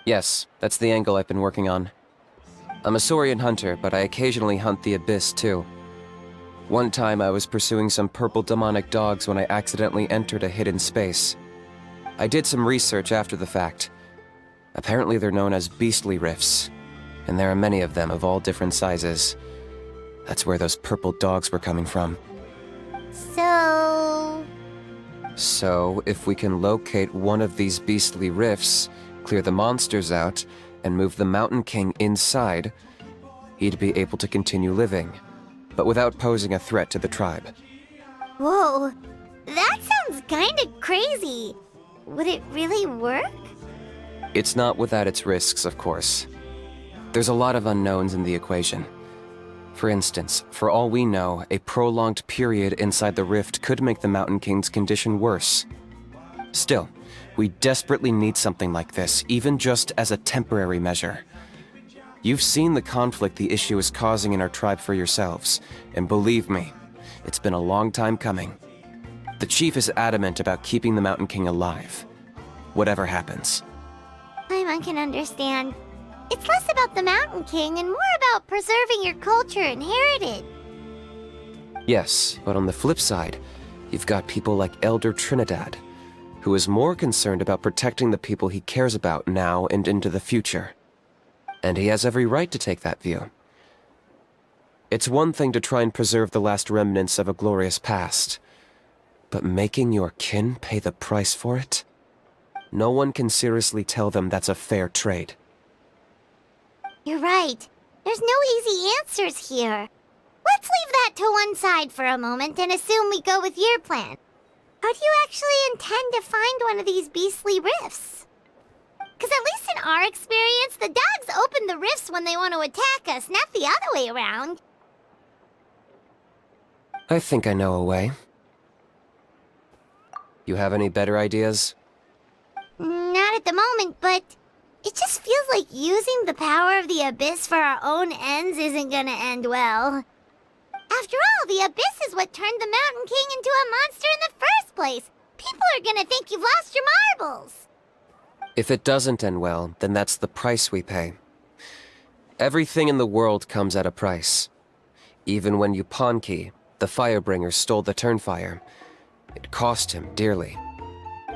Yes, that's the angle I've been working on. I'm a Saurian hunter, but I occasionally hunt the Abyss too. One time I was pursuing some purple demonic dogs when I accidentally entered a hidden space. I did some research after the fact. Apparently they're known as beastly rifts, and there are many of them of all different sizes. That's where those purple dogs were coming from. So, if we can locate one of these beastly rifts, clear the monsters out, and move the Mountain King inside, he'd be able to continue living, but without posing a threat to the tribe. Whoa, that sounds kinda crazy. Would it really work? It's not without its risks, of course. There's a lot of unknowns in the equation. For instance, for all we know, a prolonged period inside the rift could make the Mountain King's condition worse. Still, we desperately need something like this, even just as a temporary measure. You've seen the conflict the issue is causing in our tribe for yourselves, and believe me, it's been a long time coming. The chief is adamant about keeping the Mountain King alive, whatever happens. Paimon can understand. It's less about the Mountain King and more about preserving your culture and heritage. Yes, but on the flip side, you've got people like Elder Trinidad, who is more concerned about protecting the people he cares about now and into the future. And he has every right to take that view. It's one thing to try and preserve the last remnants of a glorious past, but making your kin pay the price for it? No one can seriously tell them that's a fair trade. You're right. There's no easy answers here. Let's leave that to one side for a moment and assume we go with your plan. How do you actually intend to find one of these beastly rifts? Because at least in our experience, the dogs open the rifts when they want to attack us, not the other way around. I think I know a way. You have any better ideas? Not at the moment, but it just feels like using the power of the Abyss for our own ends isn't gonna end well. After all, the Abyss is what turned the Mountain King into a monster in the first place. People are gonna think you've lost your marbles. If it doesn't end well, then that's the price we pay. Everything in the world comes at a price. Even when Yupanqui, the Firebringer, stole the Turnfire, it cost him dearly.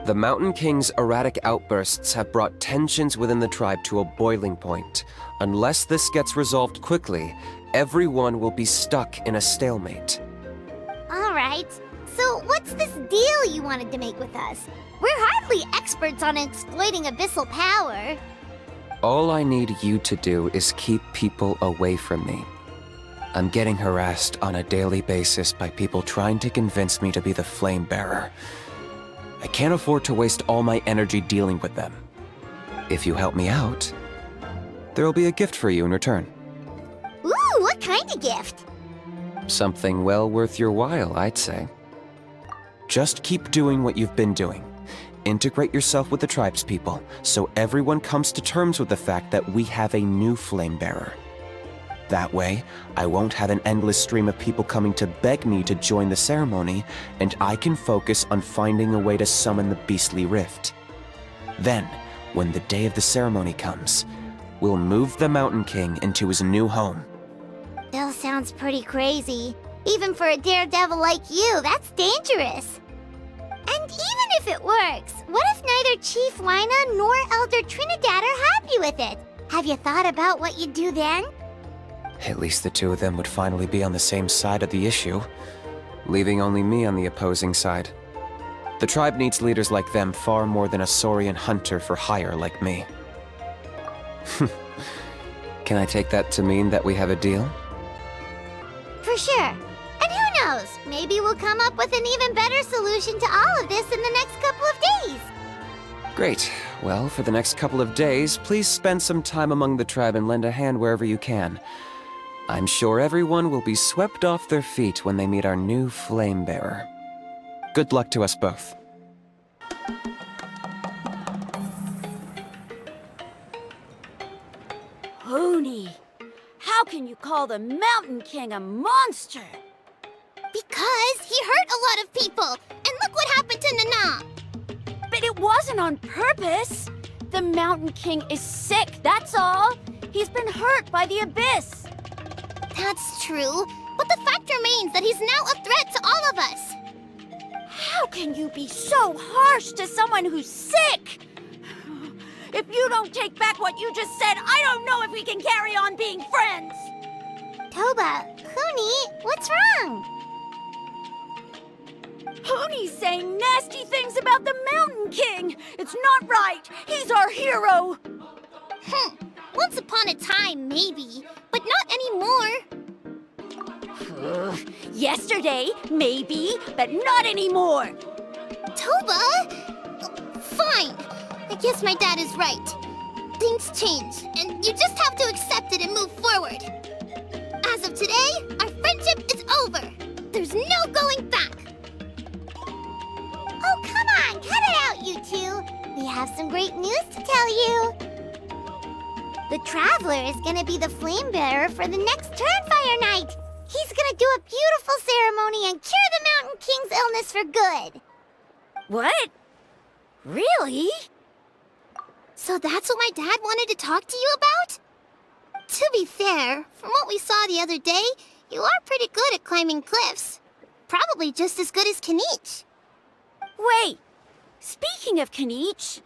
The Mountain King's erratic outbursts have brought tensions within the tribe to a boiling point. Unless this gets resolved quickly, everyone will be stuck in a stalemate. Alright, so what's this deal you wanted to make with us? We're hardly experts on exploiting abyssal power. All I need you to do is keep people away from me. I'm getting harassed on a daily basis by people trying to convince me to be the flame bearer. I can't afford to waste all my energy dealing with them. If you help me out, there'll be a gift for you in return. Ooh, what kind of gift? Something well worth your while, I'd say. Just keep doing what you've been doing. Integrate yourself with the tribespeople, so everyone comes to terms with the fact that we have a new flame bearer. That way, I won't have an endless stream of people coming to beg me to join the ceremony, and I can focus on finding a way to summon the beastly rift. Then, when the day of the ceremony comes, we'll move the Mountain King into his new home. Still sounds pretty crazy. Even for a daredevil like you, that's dangerous. And even if it works, what if neither Chief Lina nor Elder Trinidad are happy with it? Have you thought about what you'd do then? At least the two of them would finally be on the same side of the issue, leaving only me on the opposing side. The tribe needs leaders like them far more than a Saurian hunter for hire like me. Can I take that to mean that we have a deal? For sure. And who knows, maybe we'll come up with an even better solution to all of this in the next couple of days. Great. Well, for the next couple of days, please spend some time among the tribe and lend a hand wherever you can. I'm sure everyone will be swept off their feet when they meet our new flame bearer. Good luck to us both. Hoonie, how can you call the Mountain King a monster? Because he hurt a lot of people, and look what happened to Nana. But it wasn't on purpose. The Mountain King is sick, that's all. He's been hurt by the Abyss. That's true, but the fact remains that he's now a threat to all of us. How can you be so harsh to someone who's sick? If you don't take back what you just said, I don't know if we can carry on being friends. Toba, Huni, what's wrong? Hoonie's saying nasty things about the Mountain King. It's not right. He's our hero. Once upon a time, maybe, but not anymore. Yesterday, maybe, but not anymore. Toba? Fine. I guess my dad is right. Things change, and you just have to accept it and move forward. As of today, our friendship is over. There's no going back. Oh, come on, cut it out, you two. We have some great news to tell you. The Traveler is gonna be the flame bearer for the next Turnfire night. He's gonna do a beautiful ceremony and cure the Mountain King's illness for good. What? Really? So that's what my dad wanted to talk to you about? To be fair, from what we saw the other day, you are pretty good at climbing cliffs. Probably just as good as Kinich. Wait! Speaking of Kinich,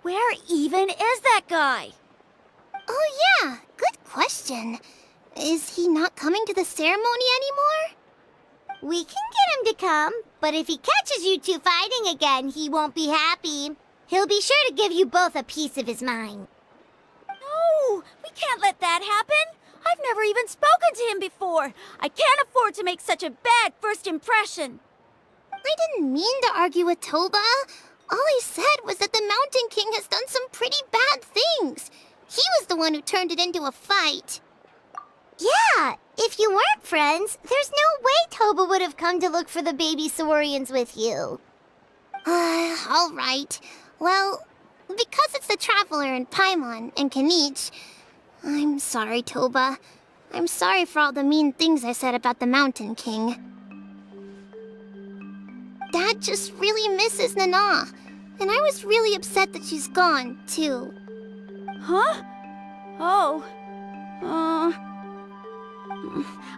where even is that guy? Oh yeah, good question. Is he not coming to the ceremony anymore? We can get him to come, but if he catches you two fighting again, he won't be happy. He'll be sure to give you both a piece of his mind. No, we can't let that happen. I've never even spoken to him before. I can't afford to make such a bad first impression. I didn't mean to argue with Toba. All I said was that the Mountain King has done some pretty bad things. He was the one who turned it into a fight. Yeah, if you weren't friends, there's no way Toba would have come to look for the baby Saurians with you. All right. Well, because it's the Traveler and Paimon and Kinich, I'm sorry, Toba. I'm sorry for all the mean things I said about the Mountain King. Dad just really misses Nana, and I was really upset that she's gone, too. Huh? Oh.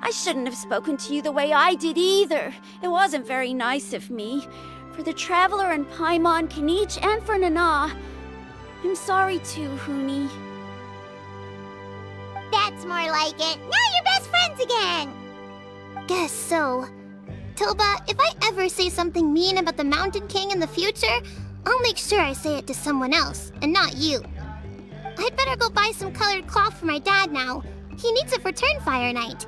I shouldn't have spoken to you the way I did either. It wasn't very nice of me. For the Traveler and Paimon, Kinich, and for Nana. I'm sorry too, Huni. That's more like it. Now you're best friends again. Guess so. Toba, if I ever say something mean about the Mountain King in the future, I'll make sure I say it to someone else, and not you. I'd better go buy some colored cloth for my dad now. He needs it for Turnfire Night.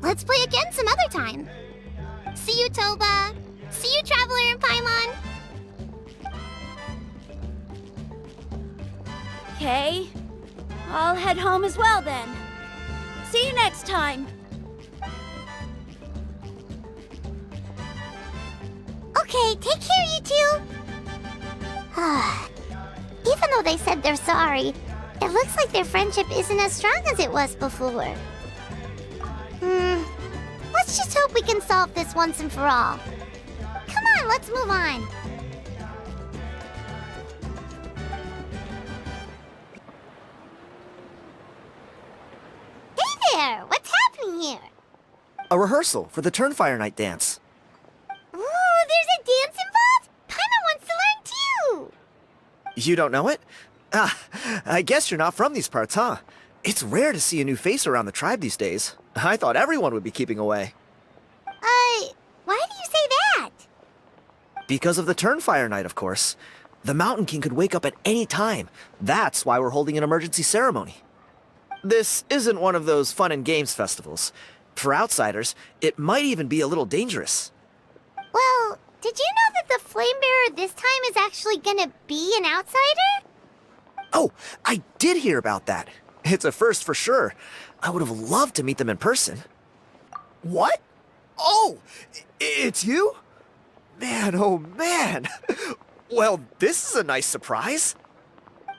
Let's play again some other time. See you, Toba. See you, Traveler and Paimon. Okay. I'll head home as well then. See you next time. Okay, take care, you two. Even though they said they're sorry, it looks like their friendship isn't as strong as it was before. Let's just hope we can solve this once and for all. Come on, let's move on. Hey there! What's happening here? A rehearsal for the Turnfire Night dance. Ooh, there's a dance involved? Paimon wants to learn too! You don't know it? I guess you're not from these parts, huh? It's rare to see a new face around the tribe these days. I thought everyone would be keeping away. Why do you say that? Because of the Turnfire Night, of course. The Mountain King could wake up at any time. That's why we're holding an emergency ceremony. This isn't one of those fun and games festivals. For outsiders, it might even be a little dangerous. Well, did you know that the Flame Bearer this time is actually gonna be an outsider? Oh, I did hear about that. It's a first for sure. I would have loved to meet them in person. What? Oh, it's you? Man, oh man. Well, this is a nice surprise.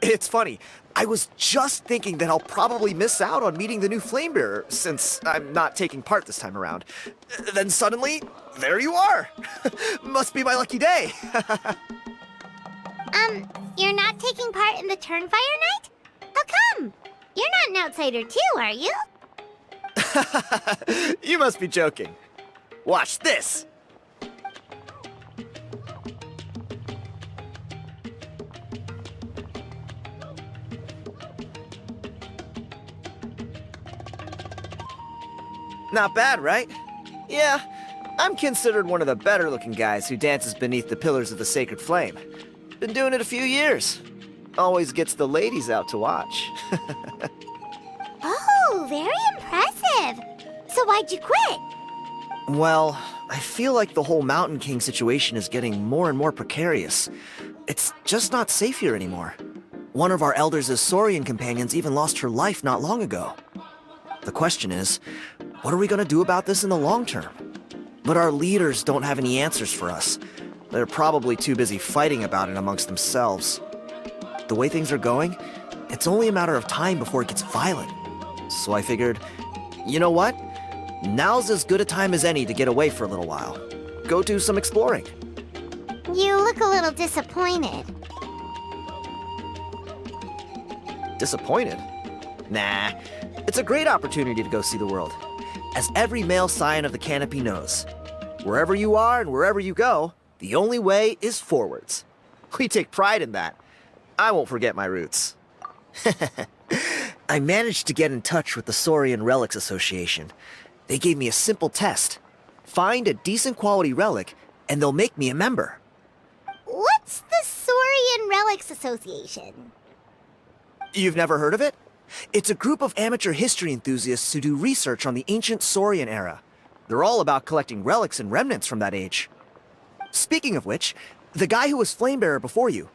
It's funny. I was just thinking that I'll probably miss out on meeting the new Flamebearer since I'm not taking part this time around. Then suddenly, there you are. Must be my lucky day. You're not taking part in the Turnfire Night? How come? You're not an outsider too, are you? You must be joking. Watch this. Not bad, right? Yeah, I'm considered one of the better-looking guys who dances beneath the pillars of the sacred flame. Been doing it a few years. Always gets the ladies out to watch. Oh, very impressive. So why'd you quit? Well, I feel like the whole Mountain King situation is getting more and more precarious. It's just not safe here anymore. One of our elders' Saurian companions even lost her life not long ago. The question is, what are we going to do about this in the long term? But our leaders don't have any answers for us. They're probably too busy fighting about it amongst themselves. The way things are going, it's only a matter of time before it gets violent. So I figured, you know what? Now's as good a time as any to get away for a little while. Go do some exploring. You look a little disappointed. Disappointed? Nah, it's a great opportunity to go see the world. As every male scion of the canopy knows, wherever you are and wherever you go, the only way is forwards. We take pride in that. I won't forget my roots. I managed to get in touch with the Saurian Relics Association. They gave me a simple test. Find a decent quality relic, and they'll make me a member. What's the Saurian Relics Association? You've never heard of it? It's a group of amateur history enthusiasts who do research on the ancient Saurian era. They're all about collecting relics and remnants from that age. Speaking of which, the guy who was Flamebearer before you,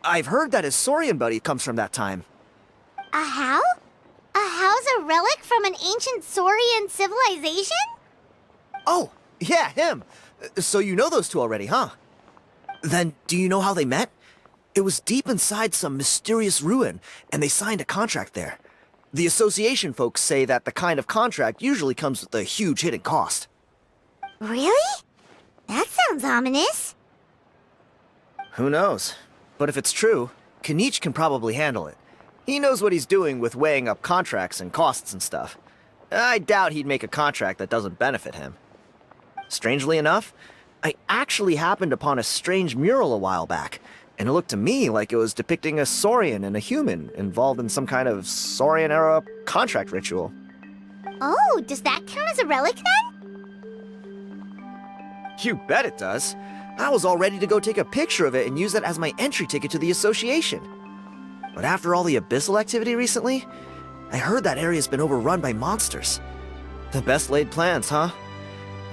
I've heard that his Saurian buddy comes from that time. A how? A how's a relic from an ancient Saurian civilization? Oh, yeah, him. So you know those two already, huh? Then, do you know how they met? It was deep inside some mysterious ruin, and they signed a contract there. The association folks say that the kind of contract usually comes with a huge hidden cost. Really? That sounds ominous. Who knows? But if it's true, Kinich can probably handle it. He knows what he's doing with weighing up contracts and costs and stuff. I doubt he'd make a contract that doesn't benefit him. Strangely enough, I actually happened upon a strange mural a while back, and it looked to me like it was depicting a Saurian and a human involved in some kind of Saurian-era contract ritual. Oh, does that count as a relic then? You bet it does. I was all ready to go take a picture of it and use that as my entry ticket to the association. But after all the abyssal activity recently, I heard that area's been overrun by monsters. The best laid plans, huh?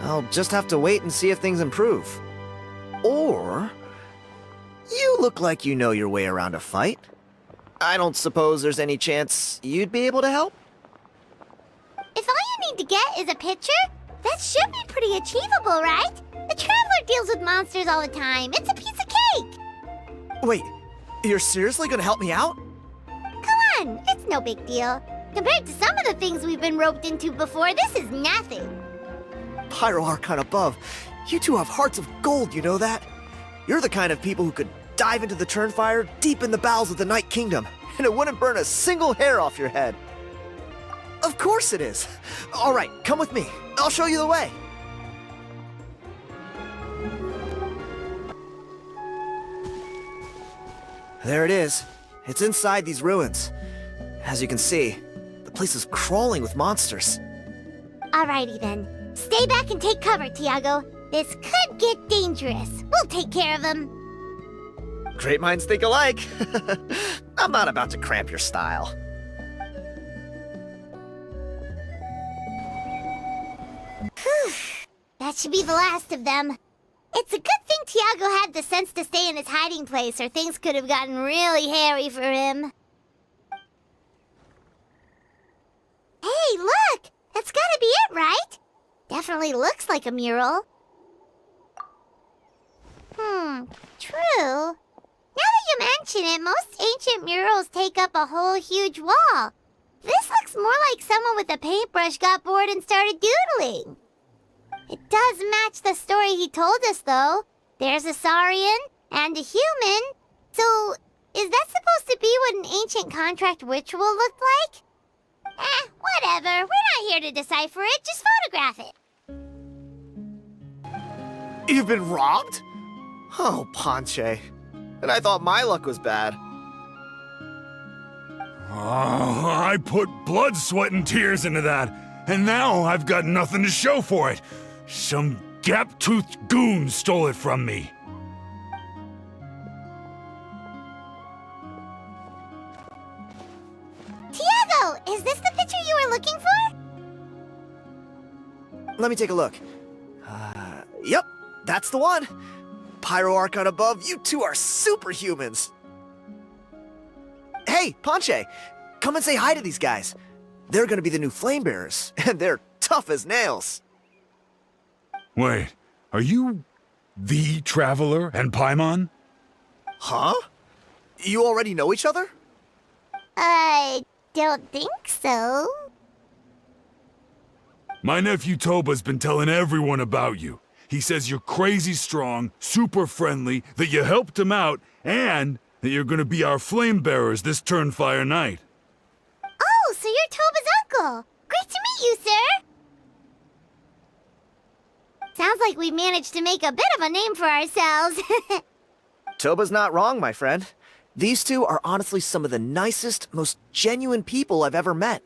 I'll just have to wait and see if things improve. Or... you look like you know your way around a fight. I don't suppose there's any chance you'd be able to help? If all you need to get is a picture, that should be pretty achievable, right? The Traveler deals with monsters all the time. It's a piece of cake. Wait, you're seriously gonna help me out? Come on, it's no big deal. Compared to some of the things we've been roped into before, this is nothing. Pyro Archon above, you two have hearts of gold, you know that? You're the kind of people who could dive into the Turnfire deep in the bowels of the Night Kingdom, and it wouldn't burn a single hair off your head. Of course it is. All right, come with me. I'll show you the way. There it is. It's inside these ruins. As you can see, the place is crawling with monsters. Alrighty then. Stay back and take cover, Tiago. This could get dangerous. We'll take care of him. Great minds think alike. I'm not about to cramp your style. Whew. That should be the last of them. It's a good thing Tiago had the sense to stay in his hiding place, or things could have gotten really hairy for him. Hey, look! That's gotta be it, right? Definitely looks like a mural. True. Now that you mention it, most ancient murals take up a whole huge wall. This looks more like someone with a paintbrush got bored and started doodling. It does match the story he told us, though. There's a Saurian and a human. So, is that supposed to be what an ancient contract ritual looked like? Whatever. We're not here to decipher it. Just photograph it. You've been robbed? Oh, Ponche. And I thought my luck was bad. Oh, I put blood, sweat, and tears into that, and now I've got nothing to show for it. Some gap-toothed goon stole it from me. Tiago, is this the picture you were looking for? Let me take a look. Yep, that's the one. Pyro Archon above, you two are superhumans. Hey, Ponche, come and say hi to these guys. They're gonna be the new Flamebearers, and they're tough as nails. Wait, are you the Traveler and Paimon? Huh? You already know each other? I don't think so. My nephew Toba's been telling everyone about you. He says you're crazy strong, super friendly, that you helped him out, and that you're gonna be our flame bearers this Turnfire night. so you're Toba's uncle. Great to meet you, sir. Sounds like we managed to make a bit of a name for ourselves. Toba's not wrong, my friend. These two are honestly some of the nicest, most genuine people I've ever met.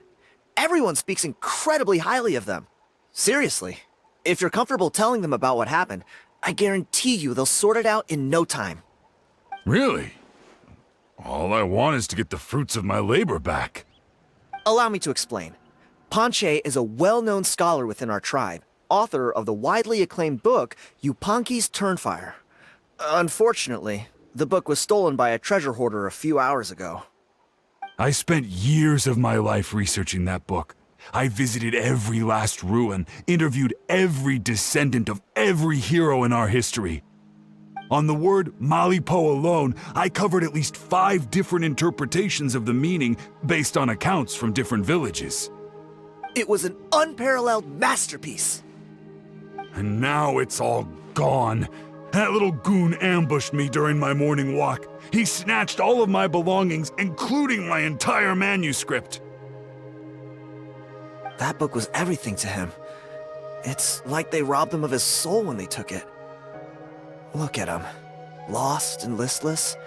Everyone speaks incredibly highly of them. Seriously, if you're comfortable telling them about what happened, I guarantee you they'll sort it out in no time. Really? All I want is to get the fruits of my labor back. Allow me to explain. Ponche is a well-known scholar within our tribe, author of the widely acclaimed book, Yupanqui's Turnfire. Unfortunately, the book was stolen by a treasure hoarder a few hours ago. I spent years of my life researching that book. I visited every last ruin, interviewed every descendant of every hero in our history. On the word Malipo alone, I covered at least 5 different interpretations of the meaning based on accounts from different villages. It was an unparalleled masterpiece. And now it's all gone. That little goon ambushed me during my morning walk. He snatched all of my belongings, including my entire manuscript. That book was everything to him. It's like they robbed him of his soul when they took it. Look at him. Lost and listless.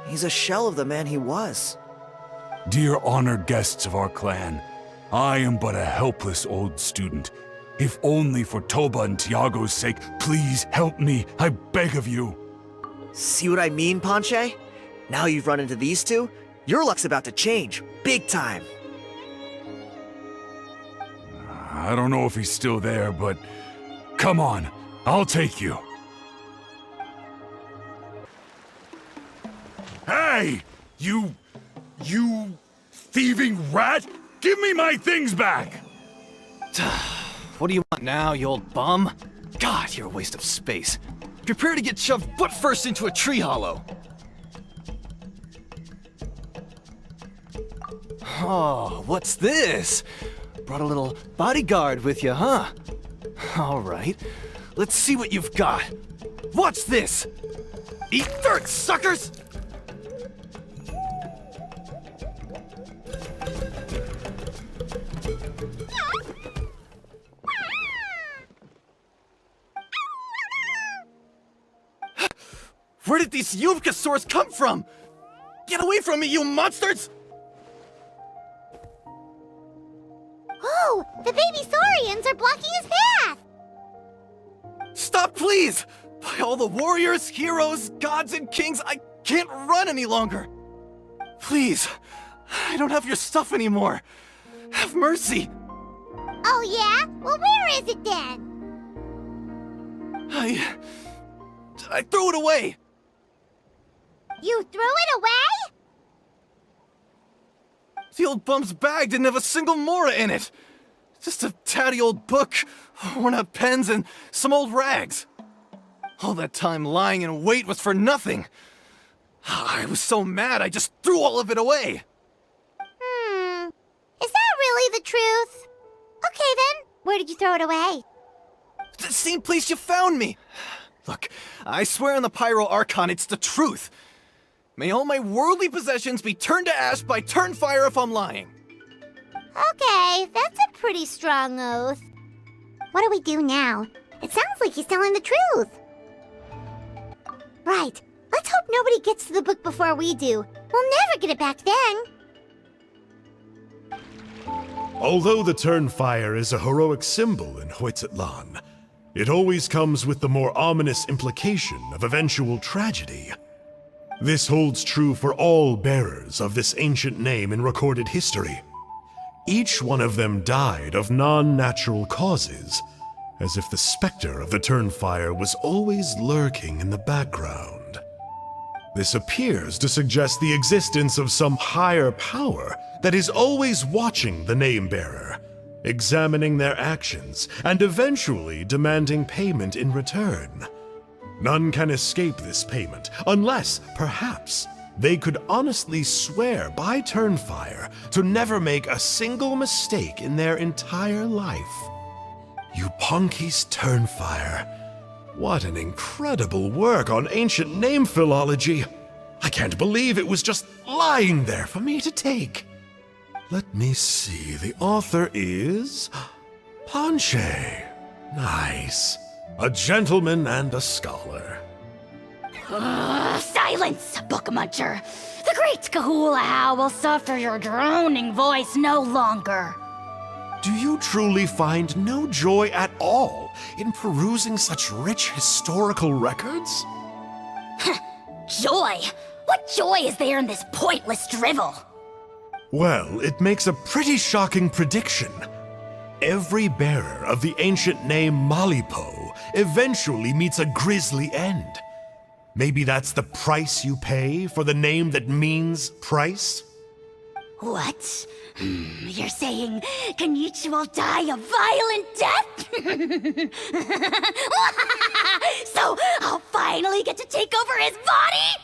He's a shell of the man he was. Dear honored guests of our clan, I am but a helpless old student. If only for Toba and Tiago's sake, please help me, I beg of you. See what I mean, Ponche? Now you've run into these two, your luck's about to change, big time. I don't know if he's still there, but come on, I'll take you. Hey! You thieving rat! Give me my things back! What do you want now, you old bum? God, you're a waste of space. Prepare to get shoved butt first into a tree hollow. Oh, what's this? Brought a little bodyguard with you, huh? All right, let's see what you've got. What's this? Eat dirt, suckers! Where did these Yuvkasaurs come from? Get away from me, you monsters! Oh, the baby saurians are blocking his path! Stop, please! By all the warriors, heroes, gods, and kings, I can't run any longer! Please, I don't have your stuff anymore. Have mercy! Oh yeah? Well, where is it then? I threw it away! You threw it away? The old bum's bag didn't have a single mora in it. Just a tatty old book, worn out pens, and some old rags. All that time lying in wait was for nothing. I was so mad I just threw all of it away. Is that really the truth? Okay then, where did you throw it away? The same place you found me. Look, I swear on the Pyro Archon it's the truth. May all my worldly possessions be turned to ash by Turnfire if I'm lying. Okay, that's a pretty strong oath. What do we do now? It sounds like he's telling the truth. Right, let's hope nobody gets to the book before we do. We'll never get it back then. Although the Turnfire is a heroic symbol in Huitztlán, it always comes with the more ominous implication of eventual tragedy. This holds true for all bearers of this ancient name in recorded history. Each one of them died of non-natural causes, as if the specter of the Turnfire was always lurking in the background. This appears to suggest the existence of some higher power that is always watching the name-bearer, examining their actions, and eventually demanding payment in return. None can escape this payment, unless, perhaps, they could honestly swear by Turnfire to never make a single mistake in their entire life. Yupanqui's Turnfire. What an incredible work on ancient name philology. I can't believe it was just lying there for me to take. Let me see. The author is Ponche. Nice. A gentleman and a scholar. Silence, book muncher. The great Kahula will suffer your droning voice no longer. Do you truly find no joy at all in perusing such rich historical records? Joy? What joy is there in this pointless drivel? Well, it makes a pretty shocking prediction. Every bearer of the ancient name Malipo eventually meets a grisly end. Maybe that's the price you pay for the name that means price? What? You're saying Kinich will die a violent death? So I'll finally get to take over his body?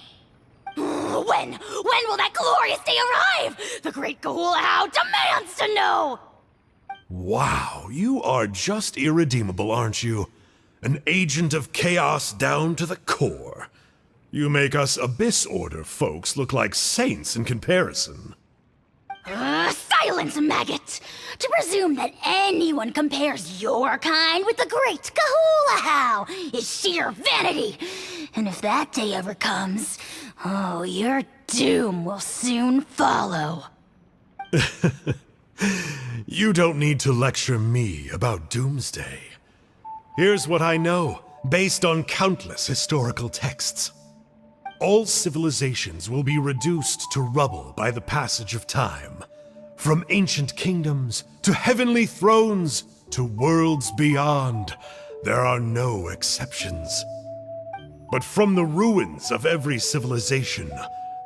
When will that glorious day arrive? The great Kahula demands to know! Wow, you are just irredeemable, aren't you? An agent of chaos down to the core. You make us Abyss Order folks look like saints in comparison. Silence, maggot! To presume that anyone compares your kind with the great Kahula is sheer vanity. And if that day ever comes, oh, your doom will soon follow. You don't need to lecture me about Doomsday. Here's what I know, based on countless historical texts. All civilizations will be reduced to rubble by the passage of time. From ancient kingdoms, to heavenly thrones, to worlds beyond, there are no exceptions. But from the ruins of every civilization,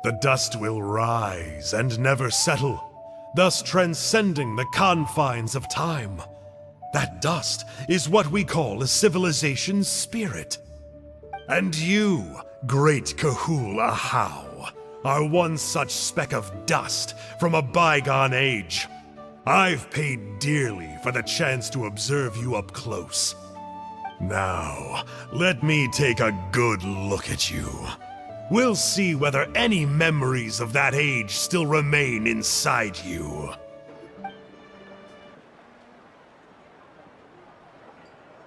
the dust will rise and never settle, thus transcending the confines of time. That dust is what we call a civilization's spirit. And you, great Kahula How, are one such speck of dust from a bygone age. I've paid dearly for the chance to observe you up close. Now, let me take a good look at you. We'll see whether any memories of that age still remain inside you.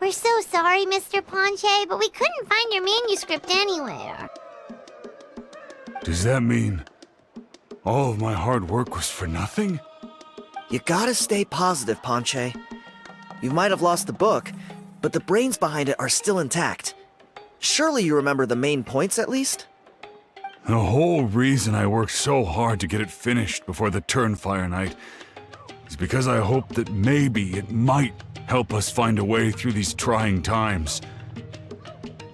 We're so sorry, Mr. Ponche, but we couldn't find your manuscript anywhere. Does that mean all of my hard work was for nothing? You gotta stay positive, Ponche. You might have lost the book, but the brains behind it are still intact. Surely you remember the main points at least? The whole reason I worked so hard to get it finished before the Turnfire night is because I hoped that maybe it might help us find a way through these trying times.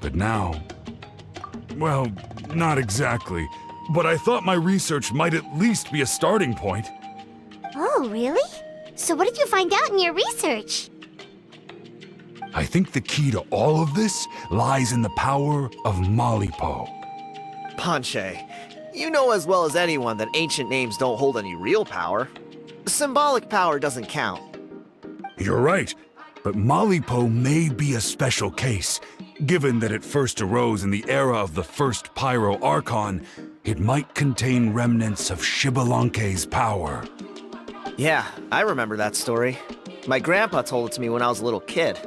But now, well, not exactly, but I thought my research might at least be a starting point. Oh, really? So what did you find out in your research? I think the key to all of this lies in the power of Malipo. Ponche, you know as well as anyone that ancient names don't hold any real power. Symbolic power doesn't count. You're right, but Malipo may be a special case. Given that it first arose in the era of the first Pyro Archon, it might contain remnants of Xbalanque's power. Yeah, I remember that story. My grandpa told it to me when I was a little kid.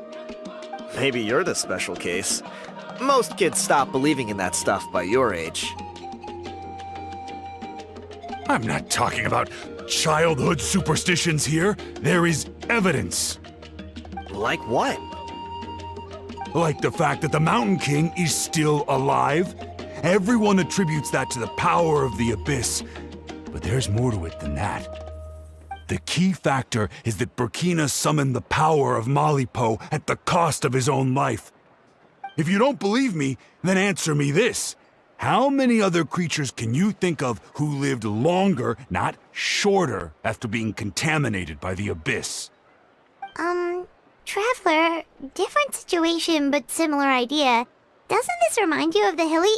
Maybe you're the special case. Most kids stop believing in that stuff by your age. I'm not talking about childhood superstitions here. There is evidence. Like what? Like the fact that the Mountain King is still alive. Everyone attributes that to the power of the Abyss. But there's more to it than that. The key factor is that Burkina summoned the power of Malipo at the cost of his own life. If you don't believe me, then answer me this. How many other creatures can you think of who lived longer, not shorter, after being contaminated by the Abyss? Traveler, different situation but similar idea. Doesn't this remind you of the hilly...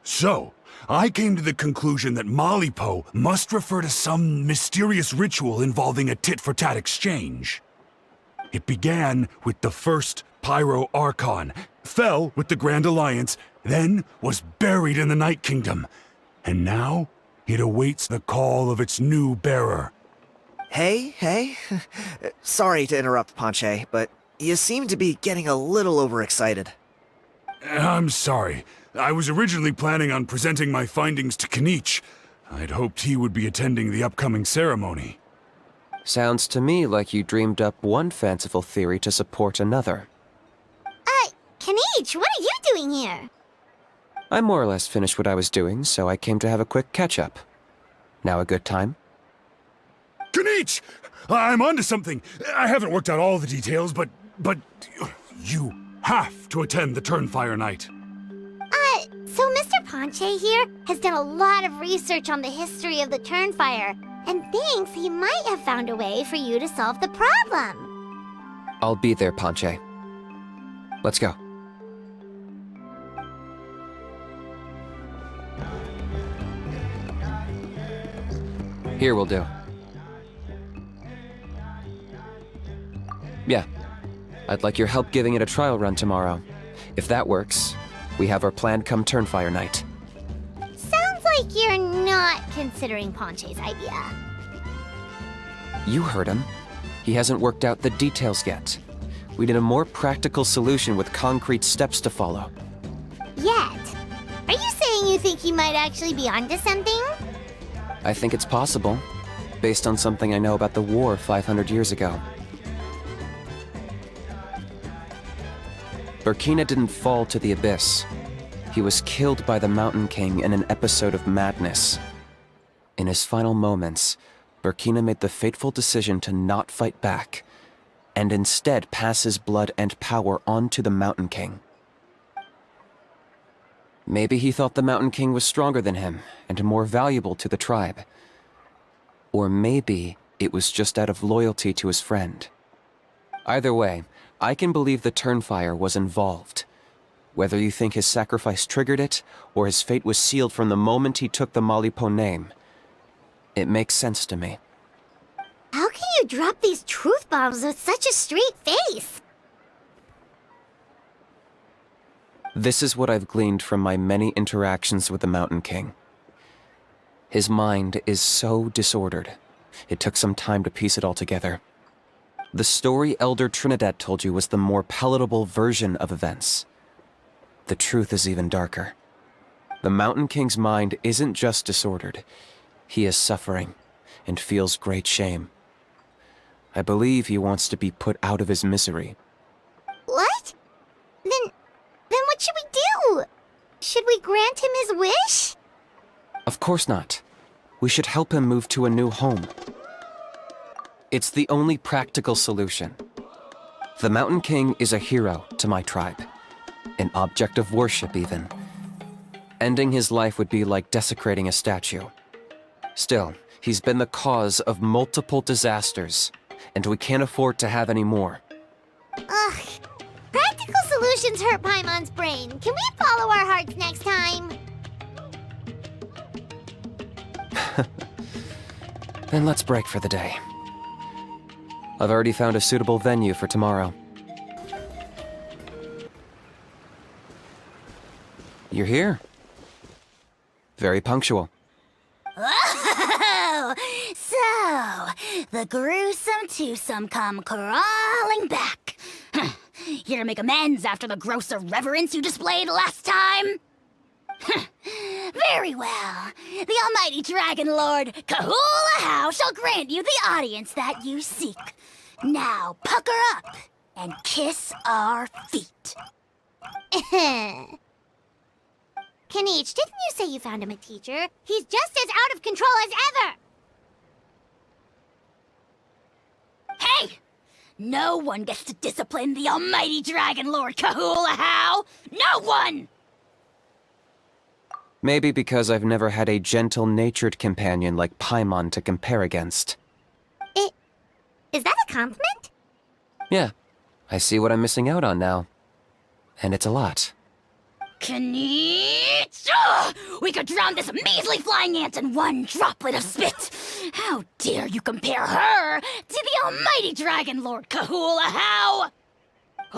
So, I came to the conclusion that Malipo must refer to some mysterious ritual involving a tit-for-tat exchange. It began with the first Pyro Archon, fell with the Grand Alliance, then was buried in the Night Kingdom. And now, It awaits the call of its new bearer. Hey. Sorry to interrupt, Ponche, but you seem to be getting a little overexcited. I'm sorry. I was originally planning on presenting my findings to Kinich. I'd hoped he would be attending the upcoming ceremony. Sounds to me like you dreamed up one fanciful theory to support another. Kinich, what are you doing here? I more or less finished what I was doing, so I came to have a quick catch-up. Now a good time? Kinich! I'm onto something. I haven't worked out all the details, but you have to attend the Turnfire Night. So Mr. Ponche here has done a lot of research on the history of the Turnfire, and thinks he might have found a way for you to solve the problem. I'll be there, Ponche. Let's go. Here will do. Yeah. I'd like your help giving it a trial run tomorrow. If that works, we have our plan come Turnfire Night. Sounds like you're not considering Ponche's idea. You heard him. He hasn't worked out the details yet. We need a more practical solution with concrete steps to follow. Yet? Are you saying you think he might actually be onto something? I think it's possible, based on something I know about the war 500 years ago. Burkina didn't fall to the abyss. He was killed by the Mountain King in an episode of madness. In his final moments, Burkina made the fateful decision to not fight back, and instead pass his blood and power on to the Mountain King. Maybe he thought the Mountain King was stronger than him, and more valuable to the tribe. Or maybe it was just out of loyalty to his friend. Either way, I can believe the Turnfire was involved. Whether you think his sacrifice triggered it, or his fate was sealed from the moment he took the Malipo name, it makes sense to me. How can you drop these truth bombs with such a straight face? This is what I've gleaned from my many interactions with the Mountain King. His mind is so disordered. It took some time to piece it all together. The story Elder Trinidad told you was the more palatable version of events. The truth is even darker. The Mountain King's mind isn't just disordered. He is suffering and feels great shame. I believe he wants to be put out of his misery. What? Then what should we do? Should we grant him his wish? Of course not. We should help him move to a new home. It's the only practical solution. The Mountain King is a hero to my tribe. An object of worship, even. Ending his life would be like desecrating a statue. Still, he's been the cause of multiple disasters, and we can't afford to have any more. Ugh. Practical solutions hurt Paimon's brain. Can we follow our hearts next time? Then let's break for the day. I've already found a suitable venue for tomorrow. You're here. Very punctual. Oh, so the gruesome twosome come crawling back. Here to make amends after the gross irreverence you displayed last time? Very well. The almighty Dragon Lord Kahula shall grant you the audience that you seek. Now pucker up and kiss our feet. Kinich, didn't you say you found him a teacher? He's just as out of control as ever! Hey! No one gets to discipline the almighty Dragon Lord Kahula. No one! Maybe because I've never had a gentle-natured companion like Paimon to compare against. Is that a compliment? Yeah, I see what I'm missing out on now. And it's a lot. Kinich! We could drown this measly flying ant in one droplet of spit! How dare you compare her to the almighty Dragon Lord Kahula?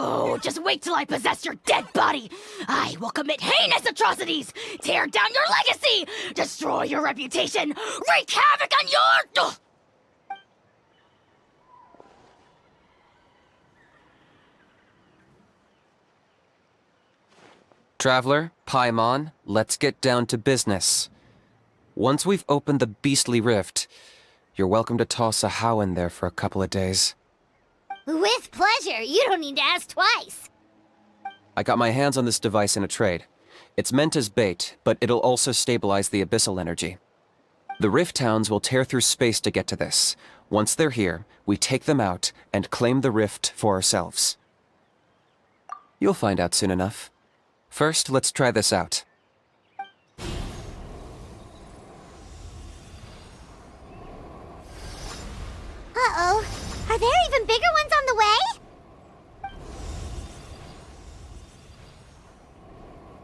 Oh, just wait till I possess your dead body! I will commit heinous atrocities! Tear down your legacy! Destroy your reputation! Wreak havoc on your... Ugh. Traveler, Paimon, let's get down to business. Once we've opened the beastly rift, you're welcome to toss a how in there for a couple of days. With pleasure. You don't need to ask twice. I got my hands on this device in a trade. It's meant as bait, but it'll also stabilize the abyssal energy. The Rift Towns will tear through space to get to this. Once they're here, we take them out and claim the rift for ourselves. You'll find out soon enough. First, let's try this out. Uh-oh. Are there even bigger ones on the way?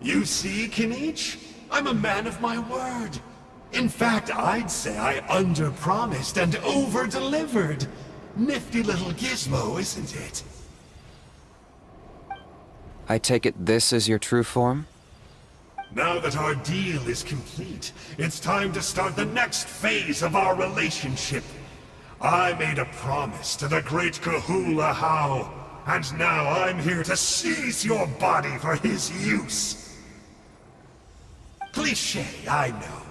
You see, Kinich? I'm a man of my word. In fact, I'd say I under-promised and over-delivered. Nifty little gizmo, isn't it? I take it this is your true form? Now that our deal is complete, it's time to start the next phase of our relationship. I made a promise to the great Kahula How, and now I'm here to seize your body for his use. Cliché, I know.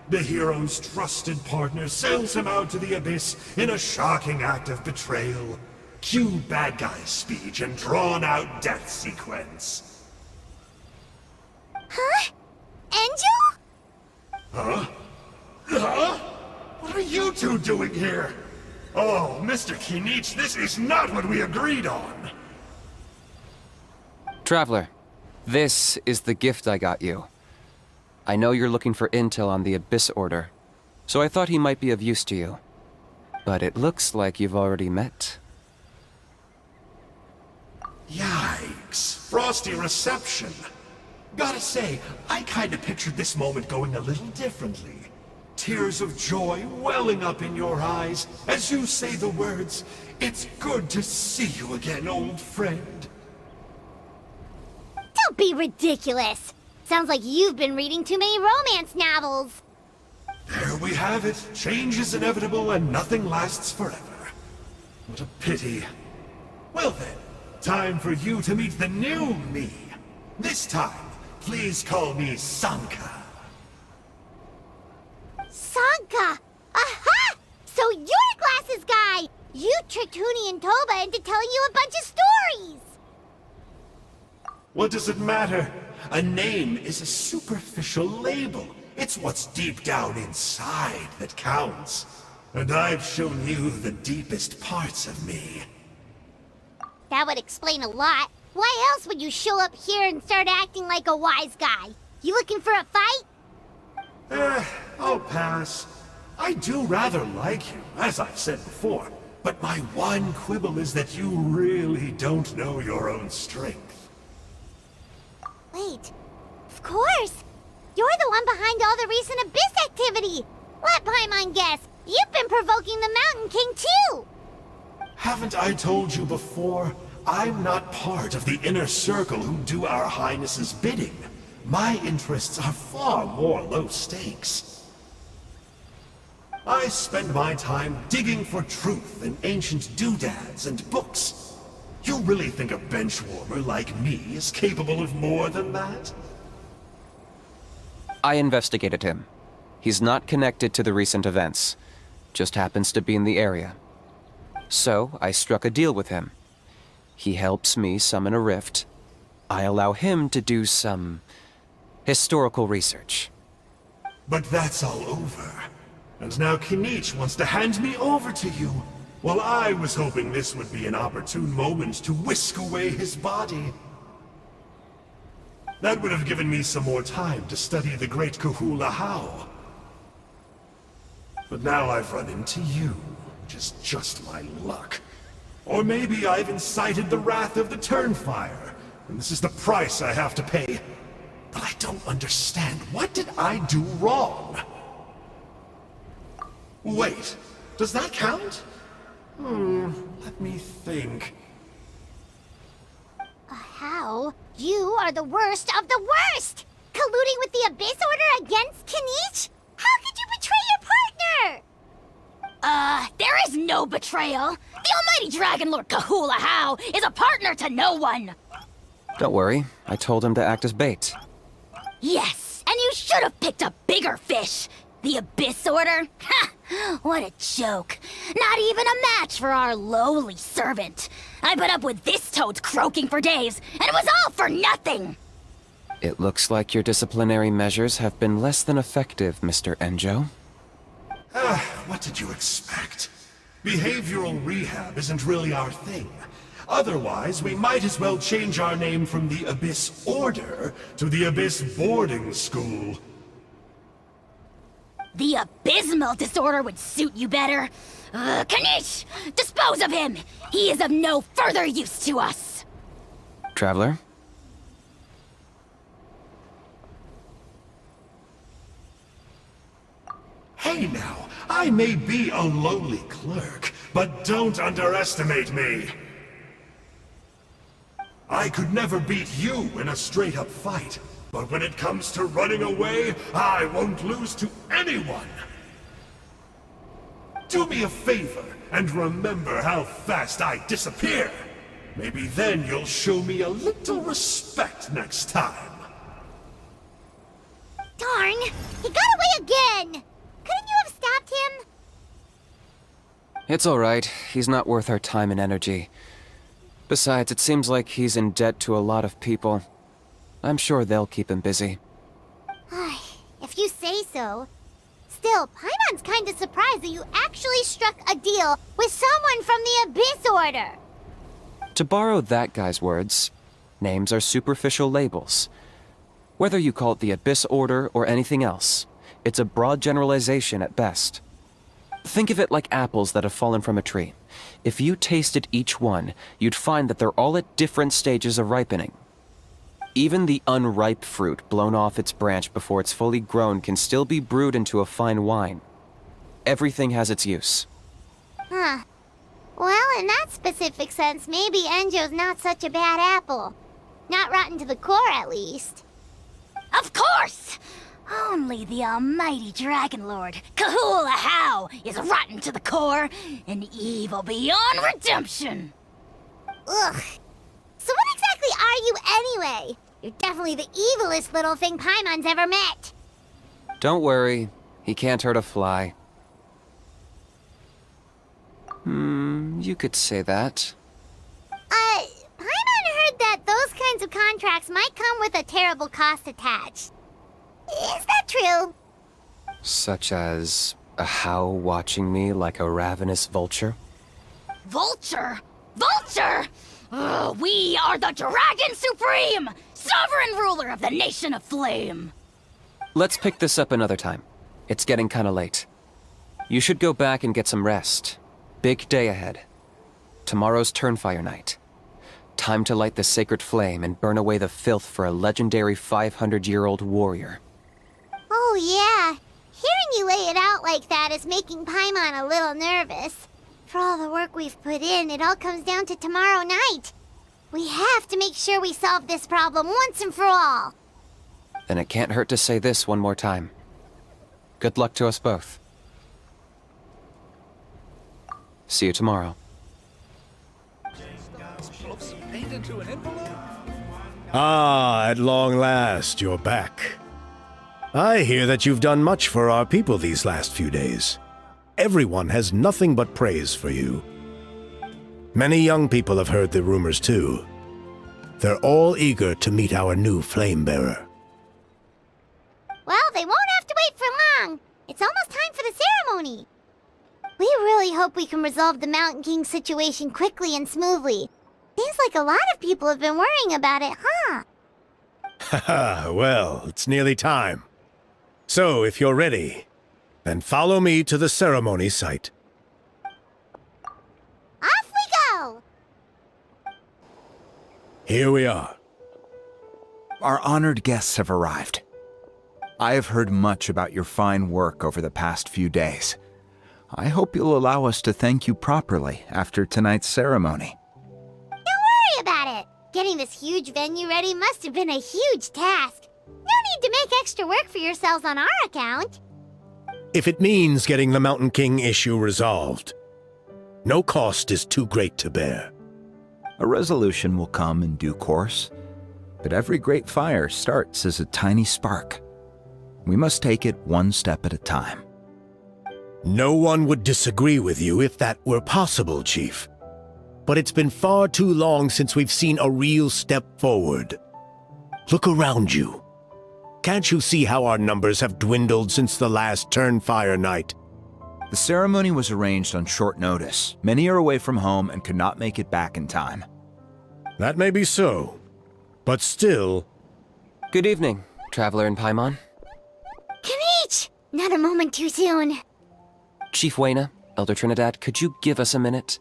The hero's trusted partner sells him out to the abyss in a shocking act of betrayal. Cue bad guy speech and drawn-out death sequence. Huh? Angel? Huh? Huh? What are you two doing here? Oh, Mr. Kinich, this is not what we agreed on! Traveler, this is the gift I got you. I know you're looking for intel on the Abyss Order, so I thought he might be of use to you. But it looks like you've already met. Yikes. Frosty reception. Gotta say, I kinda pictured this moment going a little differently. Tears of joy welling up in your eyes as you say the words, "It's good to see you again, old friend." Don't be ridiculous. Sounds like you've been reading too many romance novels. There we have it. Change is inevitable and nothing lasts forever. What a pity. Well then, time for you to meet the new me. This time, please call me Sanka. Sanka! Aha! So you're the glasses guy! You tricked Huni and Toba into telling you a bunch of stories! What does it matter? A name is a superficial label. It's what's deep down inside that counts. And I've shown you the deepest parts of me. That would explain a lot. Why else would you show up here and start acting like a wise guy? You looking for a fight? I'll pass. I do rather like you, as I've said before, but my one quibble is that you really don't know your own strength. Wait, of course! You're the one behind all the recent Abyss activity! Let Paimon guess, you've been provoking the Mountain King too! Haven't I told you before? I'm not part of the inner circle who do our Highness's bidding. My interests are far more low stakes. I spend my time digging for truth in ancient doodads and books. You really think a benchwarmer like me is capable of more than that? I investigated him. He's not connected to the recent events. Just happens to be in the area. So, I struck a deal with him. He helps me summon a rift. I allow him to do some historical research. But that's all over. And now Kinich wants to hand me over to you. Well, I was hoping this would be an opportune moment to whisk away his body. That would have given me some more time to study the great Kahula How. But now I've run into you, which is just my luck. Or maybe I've incited the wrath of the Turnfire, and this is the price I have to pay. But I don't understand. What did I do wrong? Wait, does that count? Let me think. No, you are the worst of the worst! Colluding with the Abyss Order against Kinich? How could you betray your partner? There is no betrayal. The almighty Dragon Lord Kahula How is a partner to no one. Don't worry, I told him to act as bait. Yes, and you should have picked a bigger fish. The Abyss Order? Ha! What a joke. Not even a match for our lowly servant. I put up with this toad croaking for days, and it was all for nothing. It looks like your disciplinary measures have been less than effective, Mr. Enjo. What did you expect? Behavioral rehab isn't really our thing. Otherwise, we might as well change our name from the Abyss Order to the Abyss Boarding School. The abysmal disorder would suit you better. Kinich! Dispose of him! He is of no further use to us! Traveler? Hey now, I may be a lowly clerk, but don't underestimate me. I could never beat you in a straight-up fight, but when it comes to running away, I won't lose to anyone. Do me a favor and remember how fast I disappear. Maybe then you'll show me a little respect next time. Darn! He got away again! Couldn't you have stopped him? It's alright. He's not worth our time and energy. Besides, it seems like he's in debt to a lot of people. I'm sure they'll keep him busy. If you say so. Still, Paimon's kinda surprised that you actually struck a deal with someone from the Abyss Order. To borrow that guy's words, names are superficial labels. Whether you call it the Abyss Order or anything else, it's a broad generalization at best. Think of it like apples that have fallen from a tree. If you tasted each one, you'd find that they're all at different stages of ripening. Even the unripe fruit blown off its branch before it's fully grown can still be brewed into a fine wine. Everything has its use. Huh. Well, in that specific sense, maybe Enjo's not such a bad apple. Not rotten to the core, at least. Of course! Only the almighty Dragon Lord, Kahula How, is rotten to the core and evil beyond redemption. Ugh. So what exactly are you anyway? You're definitely the evilest little thing Paimon's ever met. Don't worry, he can't hurt a fly. You could say that. Paimon heard that those kinds of contracts might come with a terrible cost attached. Is that true? Such as a How watching me like a ravenous vulture? Vulture? Vulture? We are the Dragon Supreme, sovereign ruler of the Nation of Flame. Let's pick this up another time. It's getting kinda late. You should go back and get some rest. Big day ahead. Tomorrow's Turnfire night. Time to light the sacred flame and burn away the filth for a legendary 500-year-old warrior. Oh yeah. Hearing you lay it out like that is making Paimon a little nervous. For all the work we've put in, it all comes down to tomorrow night. We have to make sure we solve this problem once and for all. Then it can't hurt to say this one more time. Good luck to us both. See you tomorrow. Ah, at long last, you're back. I hear that you've done much for our people these last few days. Everyone has nothing but praise for you. Many young people have heard the rumors too. They're all eager to meet our new flame bearer. Well, they won't have to wait for long. It's almost time for the ceremony. We really hope we can resolve the Mountain King situation quickly and smoothly. Seems like a lot of people have been worrying about it, huh? Haha, well, it's nearly time. So, if you're ready, then follow me to the ceremony site. Off we go! Here we are. Our honored guests have arrived. I have heard much about your fine work over the past few days. I hope you'll allow us to thank you properly after tonight's ceremony. Don't worry about it. Getting this huge venue ready must have been a huge task. No need to make extra work for yourselves on our account. If it means getting the Mountain King issue resolved, no cost is too great to bear. A resolution will come in due course, but every great fire starts as a tiny spark. We must take it one step at a time. No one would disagree with you if that were possible, Chief. But it's been far too long since we've seen a real step forward. Look around you. Can't you see how our numbers have dwindled since the last Turnfire night? The ceremony was arranged on short notice. Many are away from home and could not make it back in time. That may be so, but still... Good evening, Traveler in Paimon. Kinich! Not a moment too soon. Chief Wayna, Elder Trinidad, could you give us a minute?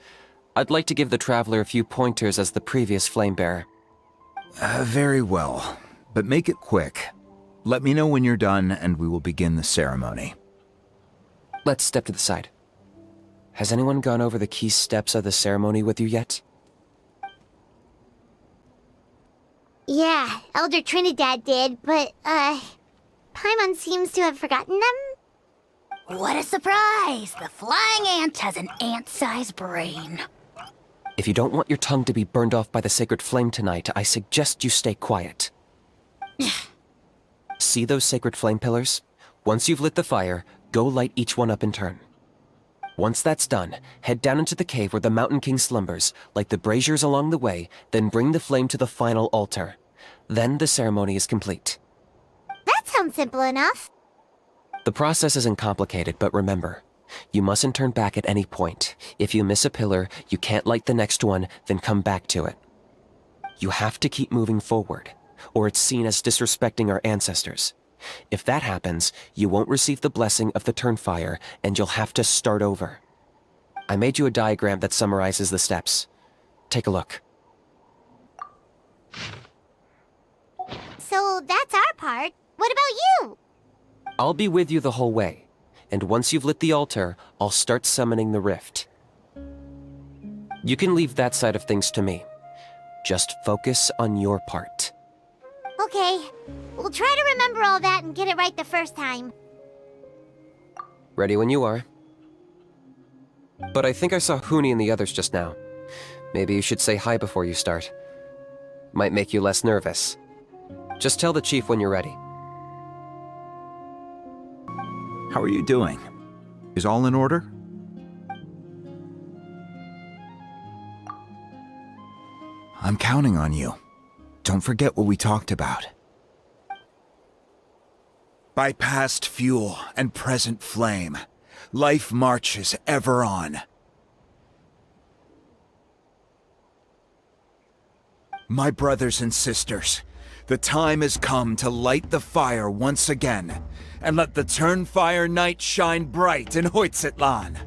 I'd like to give the Traveler a few pointers as the previous Flamebearer. Very well, but make it quick. Let me know when you're done and we will begin the ceremony. Let's step to the side. Has anyone gone over the key steps of the ceremony with you yet? Yeah, Elder Trinidad did, but, Paimon seems to have forgotten them? What a surprise! The flying ant has an ant-sized brain. If you don't want your tongue to be burned off by the sacred flame tonight, I suggest you stay quiet. See those sacred flame pillars? Once you've lit the fire, go light each one up in turn. Once that's done, head down into the cave where the Mountain King slumbers, light the braziers along the way, then bring the flame to the final altar. Then the ceremony is complete. That sounds simple enough. The process isn't complicated, but remember, you mustn't turn back at any point. If you miss a pillar, you can't light the next one, then come back to it. You have to keep moving forward, or it's seen as disrespecting our ancestors. If that happens, you won't receive the blessing of the Turnfire, and you'll have to start over. I made you a diagram that summarizes the steps. Take a look. So that's our part. What about you? I'll be with you the whole way, and once you've lit the altar, I'll start summoning the rift. You can leave that side of things to me. Just focus on your part. Okay. We'll try to remember all that and get it right the first time. Ready when you are. But I think I saw Huni and the others just now. Maybe you should say hi before you start. Might make you less nervous. Just tell the chief when you're ready. How are you doing? Is all in order? I'm counting on you. Don't forget what we talked about. By past fuel and present flame, life marches ever on. My brothers and sisters, the time has come to light the fire once again, and let the Turnfire night shine bright in Huitztlán.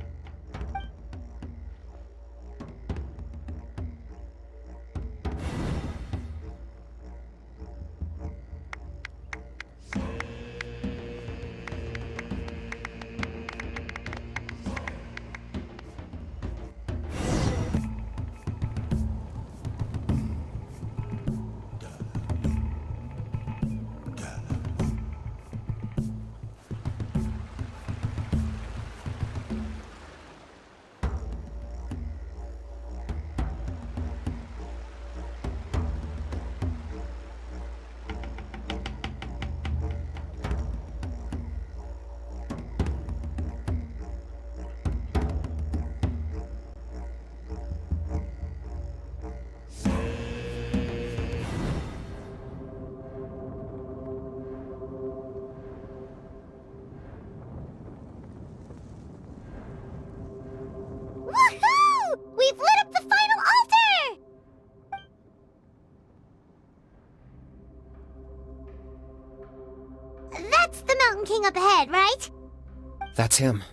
Woohoo! We've lit up the final altar! That's the Mountain King up ahead, right? That's him.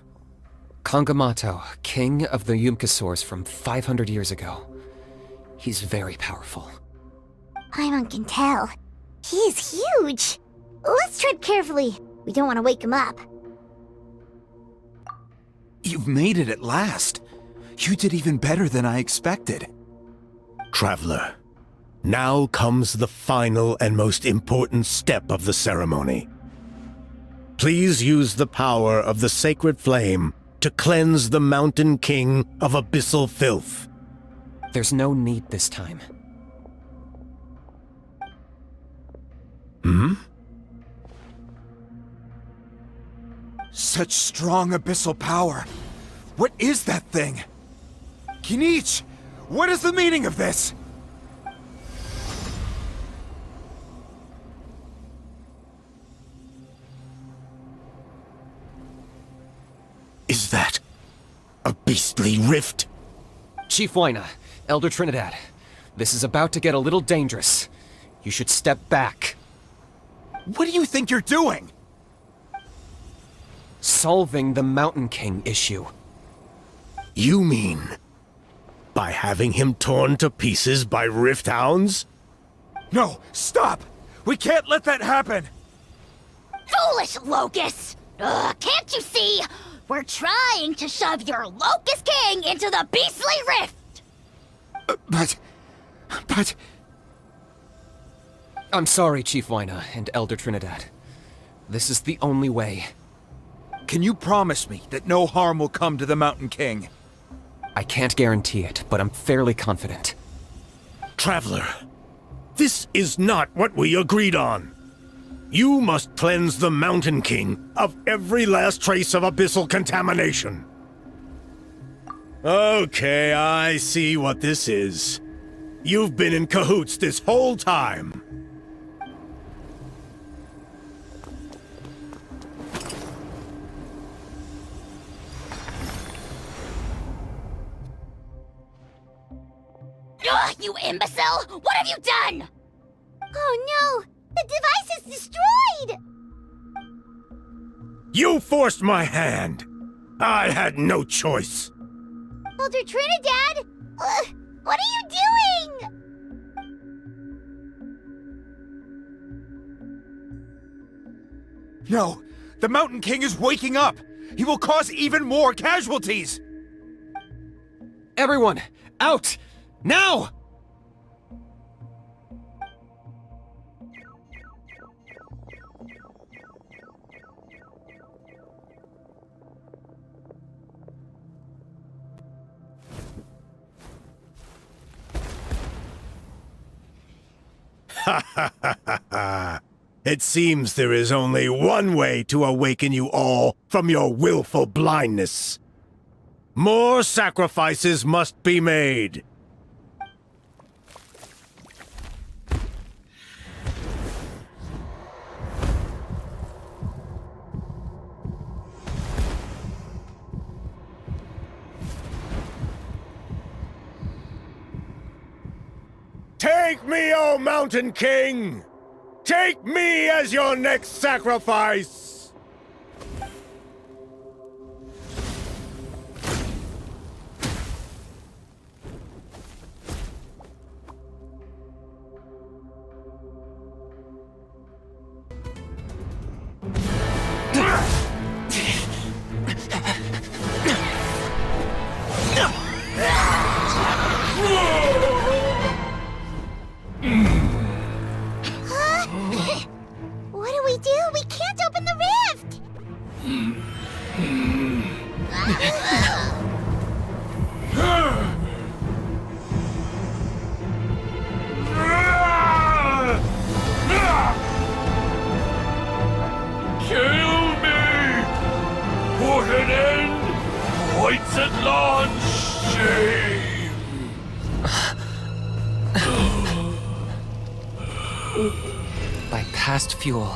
Kangamato, king of the Yumkasaurs from 500 years ago. He's very powerful. Paimon can tell. He's huge. Let's tread carefully. We don't want to wake him up. You've made it at last. You did even better than I expected. Traveler, Now comes the final and most important step of the ceremony. Please use the power of the sacred flame to cleanse the Mountain King of abyssal filth. There's no need this time. Such strong abyssal power. What is that thing? Kinich, what is the meaning of this? Is that a beastly rift? Chief Wyna, Elder Trinidad, this is about to get a little dangerous. You should step back. What do you think you're doing? Solving the Mountain King issue. You mean by having him torn to pieces by rift hounds? No, stop! We can't let that happen! Foolish Locust! Can't you see? We're trying to shove your Locust King into the beastly rift! But... I'm sorry, Chief Wyna and Elder Trinidad. This is the only way. Can you promise me that no harm will come to the Mountain King? I can't guarantee it, but I'm fairly confident. Traveler, this is not what we agreed on. You must cleanse the Mountain King of every last trace of abyssal contamination. Okay, I see what this is. You've been in cahoots this whole time. Ugh, you imbecile! What have you done? Oh no! The device is destroyed! You forced my hand. I had no choice. Elder Trinidad! What are you doing? No! The Mountain King is waking up! He will cause even more casualties! Everyone, out! Now! It seems there is only one way to awaken you all from your willful blindness. More sacrifices must be made. Take me, O Mountain King! Take me as your next sacrifice! What do we do? We can't open the rift! Kill me! Put an end to Huitztlán's shame! By past fuel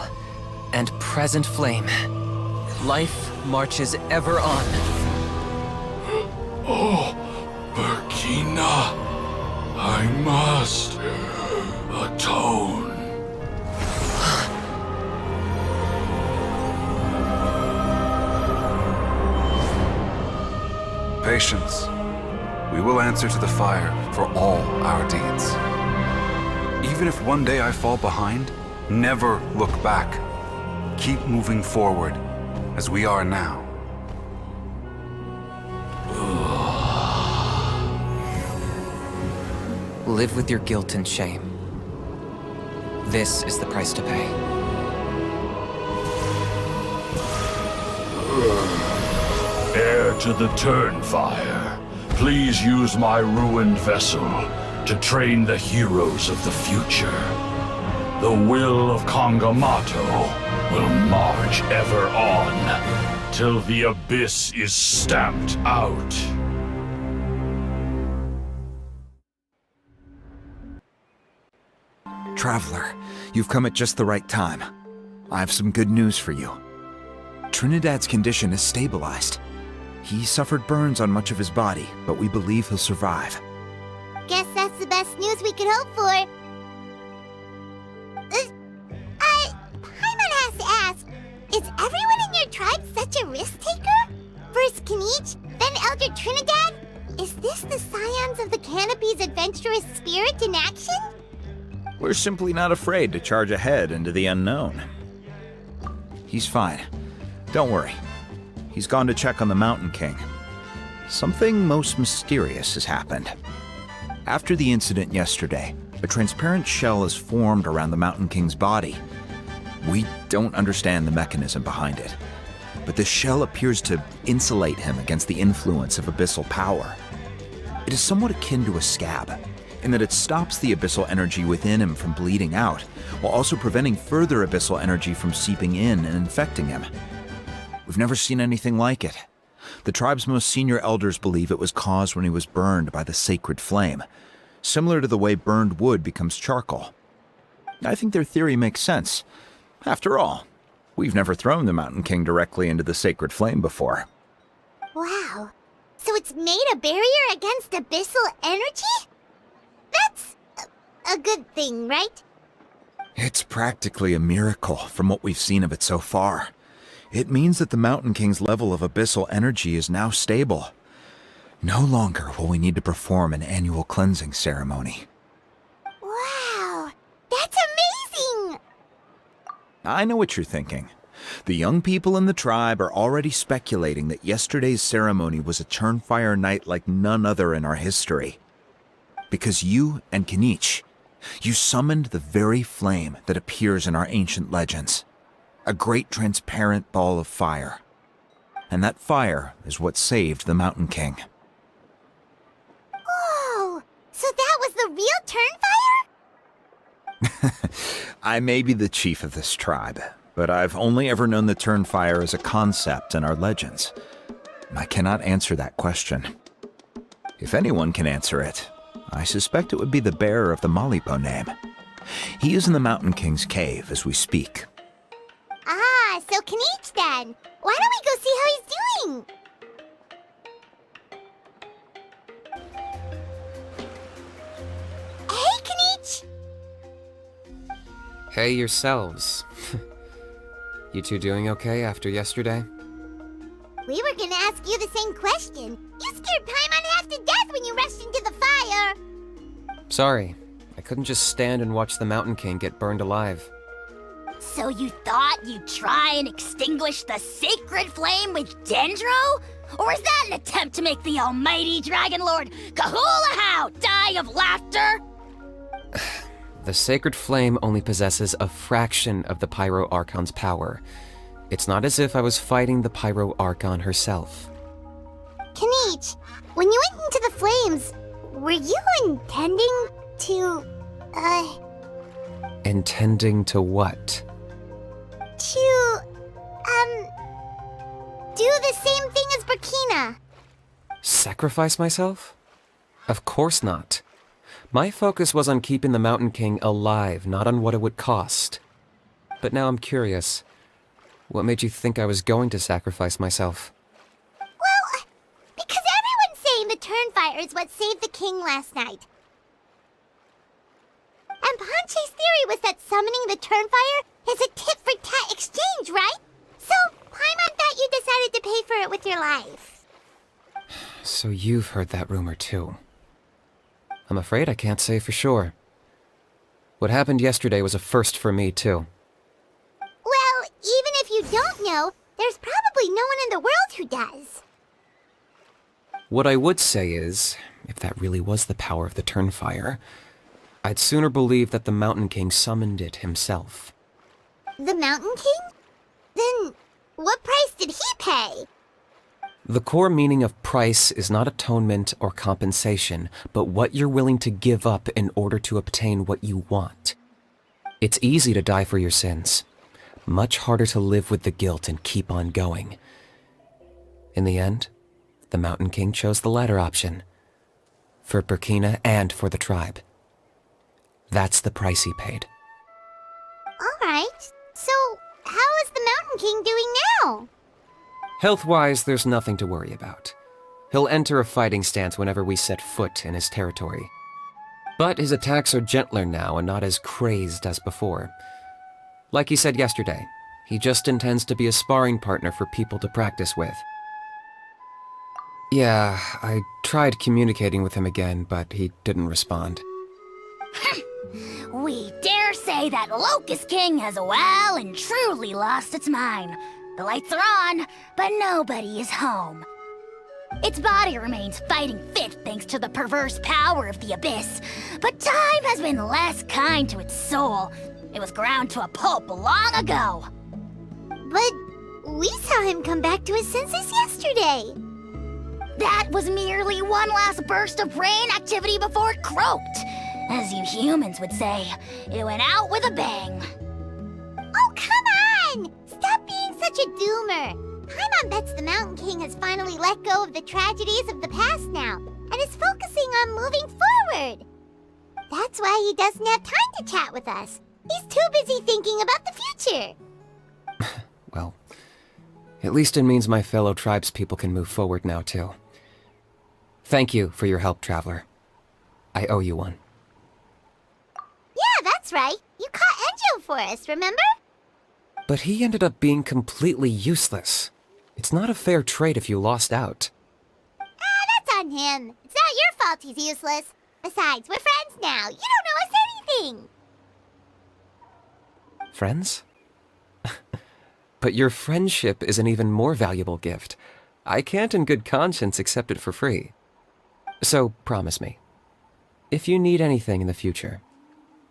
and present flame, life marches ever on. Oh, Burkina, I must atone. Patience. We will answer to the fire for all our deeds. Even if one day I fall behind, never look back. Keep moving forward, as we are now. Live with your guilt and shame. This is the price to pay. Heir to the Turnfire, please use my ruined vessel to train the heroes of the future. The will of Kangamato will march ever on, till the abyss is stamped out. Traveler, you've come at just the right time. I have some good news for you. Trinidad's condition is stabilized. He suffered burns on much of his body, but we believe he'll survive. Guess that's the best news we could hope for. Paimon has to ask, is everyone in your tribe such a risk-taker? First Kinich, then Elder Trinidad? Is this the Scions of the Canopy's adventurous spirit in action? We're simply not afraid to charge ahead into the unknown. He's fine. Don't worry. He's gone to check on the Mountain King. Something most mysterious has happened. After the incident yesterday, a transparent shell has formed around the Mountain King's body. We don't understand the mechanism behind it, but the shell appears to insulate him against the influence of abyssal power. It is somewhat akin to a scab, in that it stops the abyssal energy within him from bleeding out, while also preventing further abyssal energy from seeping in and infecting him. We've never seen anything like it. The tribe's most senior elders believe it was caused when he was burned by the sacred flame, similar to the way burned wood becomes charcoal. I think their theory makes sense. After all, we've never thrown the Mountain King directly into the sacred flame before. Wow. So it's made a barrier against abyssal energy? That's a good thing, right? It's practically a miracle from what we've seen of it so far. It means that the Mountain King's level of abyssal energy is now stable. No longer will we need to perform an annual cleansing ceremony. Wow, that's amazing! I know what you're thinking. The young people in the tribe are already speculating that yesterday's ceremony was a Turnfire night like none other in our history. Because you and Kinich, you summoned the very flame that appears in our ancient legends. A great transparent ball of fire. And that fire is what saved the Mountain King. Whoa! So that was the real Turnfire? I may be the chief of this tribe, but I've only ever known the Turnfire as a concept in our legends. I cannot answer that question. If anyone can answer it, I suspect it would be the bearer of the Malipo name. He is in the Mountain King's cave as we speak. Ah, so Kinich then. Why don't we go see how he's doing? Hey, Kinich! Hey yourselves. You two doing okay after yesterday? We were gonna ask you the same question. You scared Paimon half to death when you rushed into the fire. Sorry, I couldn't just stand and watch the Mountain King get burned alive. So you thought you'd try and extinguish the sacred flame with Dendro? Or is that an attempt to make the almighty Dragon Lord Kahulahow die of laughter? The sacred flame only possesses a fraction of the Pyro Archon's power. It's not as if I was fighting the Pyro Archon herself. Kinich, when you went into the flames, were you intending to, Intending to what? Do the same thing as Burkina. Sacrifice myself? Of course not. My focus was on keeping the Mountain King alive, not on what it would cost. But now I'm curious. What made you think I was going to sacrifice myself? Well, because everyone's saying the Turnfire is what saved the king last night. And Ponche's theory was that summoning the Turnfire is a tit-for-tat exchange, right? So, Paimon thought you decided to pay for it with your life. So you've heard that rumor too. I'm afraid I can't say for sure. What happened yesterday was a first for me too. Well, even if you don't know, there's probably no one in the world who does. What I would say is, if that really was the power of the Turnfire, I'd sooner believe that the Mountain King summoned it himself. The Mountain King? Then, what price did he pay? The core meaning of price is not atonement or compensation, but what you're willing to give up in order to obtain what you want. It's easy to die for your sins. Much harder to live with the guilt and keep on going. In the end, the Mountain King chose the latter option. For Burkina and for the tribe. That's the price he paid. Alright, so how is the Mountain King doing now? Health-wise, there's nothing to worry about. He'll enter a fighting stance whenever we set foot in his territory. But his attacks are gentler now and not as crazed as before. Like he said yesterday, he just intends to be a sparring partner for people to practice with. Yeah, I tried communicating with him again, but he didn't respond. We dare say that Locust King has well and truly lost its mind. The lights are on, but nobody is home. Its body remains fighting fit thanks to the perverse power of the Abyss, but time has been less kind to its soul. It was ground to a pulp long ago. But we saw him come back to his senses yesterday. That was merely one last burst of brain activity before it croaked. As you humans would say, it went out with a bang. Oh, come on! Stop being such a doomer. Paimon bets the Mountain King has finally let go of the tragedies of the past now, and is focusing on moving forward. That's why he doesn't have time to chat with us. He's too busy thinking about the future. Well, at least it means my fellow tribespeople can move forward now, too. Thank you for your help, Traveler. I owe you one. Yeah, that's right. You caught Enjo for us, remember? But he ended up being completely useless. It's not a fair trade if you lost out. That's on him. It's not your fault he's useless. Besides, we're friends now. You don't know us anything. Friends? But your friendship is an even more valuable gift. I can't in good conscience accept it for free. So promise me, if you need anything in the future,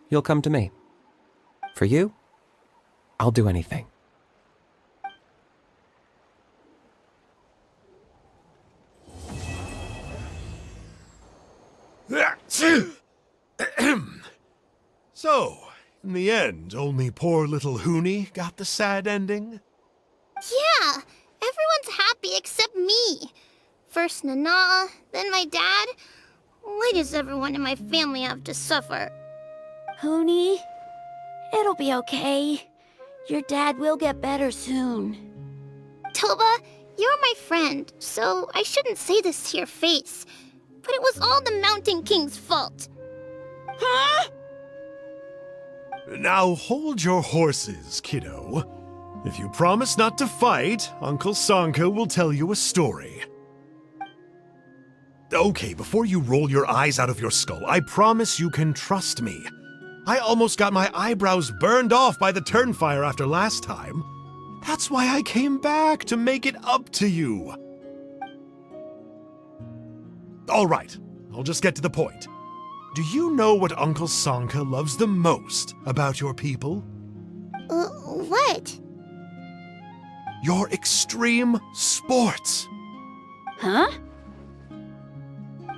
you'll come to me. For you, I'll do anything. So, in the end, only poor little Huni got the sad ending? Yeah, everyone's happy except me. First Nana, then my dad. Why does everyone in my family have to suffer? Huni, it'll be okay. Your dad will get better soon. Toba, you're my friend, so I shouldn't say this to your face. But it was all the Mountain King's fault. Huh? Now hold your horses, kiddo. If you promise not to fight, Uncle Sanka will tell you a story. Okay, before you roll your eyes out of your skull, I promise you can trust me. I almost got my eyebrows burned off by the turnfire after last time. That's why I came back, to make it up to you. All right, I'll just get to the point. Do you know what Uncle Sanka loves the most about your people? What? Your extreme sports. Huh?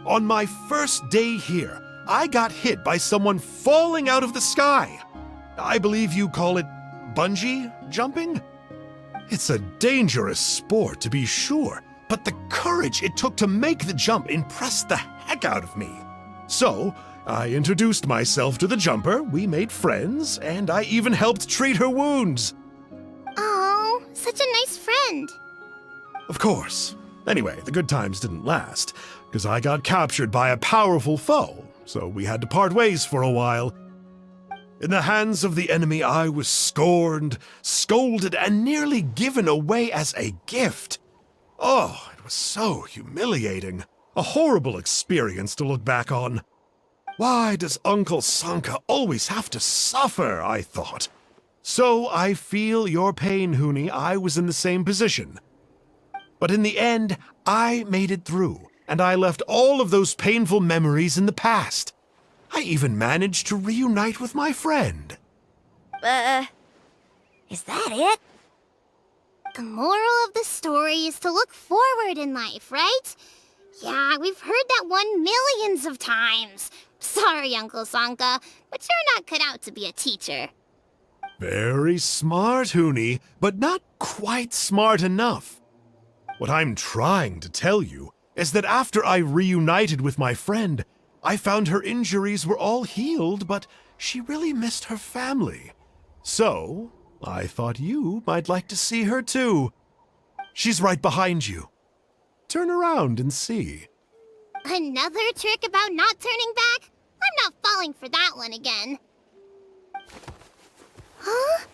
On my first day here, I got hit by someone falling out of the sky. I believe you call it bungee jumping? It's a dangerous sport, to be sure, but the courage it took to make the jump impressed the heck out of me. So, I introduced myself to the jumper, we made friends, and I even helped treat her wounds. Oh, such a nice friend. Of course. Anyway, the good times didn't last, because I got captured by a powerful foe, so we had to part ways for a while. In the hands of the enemy, I was scorned, scolded, and nearly given away as a gift. Oh, it was so humiliating. A horrible experience to look back on. Why does Uncle Sanka always have to suffer, I thought. So I feel your pain, Huni. I was in the same position. But in the end, I made it through, and I left all of those painful memories in the past. I even managed to reunite with my friend. Is that it? The moral of the story is to look forward in life, right? Yeah, we've heard that one millions of times. Sorry, Uncle Sanka, but you're not cut out to be a teacher. Very smart, Huni, but not quite smart enough. What I'm trying to tell you is that after I reunited with my friend, I found her injuries were all healed, but she really missed her family. So, I thought you might like to see her too. She's right behind you. Turn around and see. Another trick about not turning back? I'm not falling for that one again. Huh?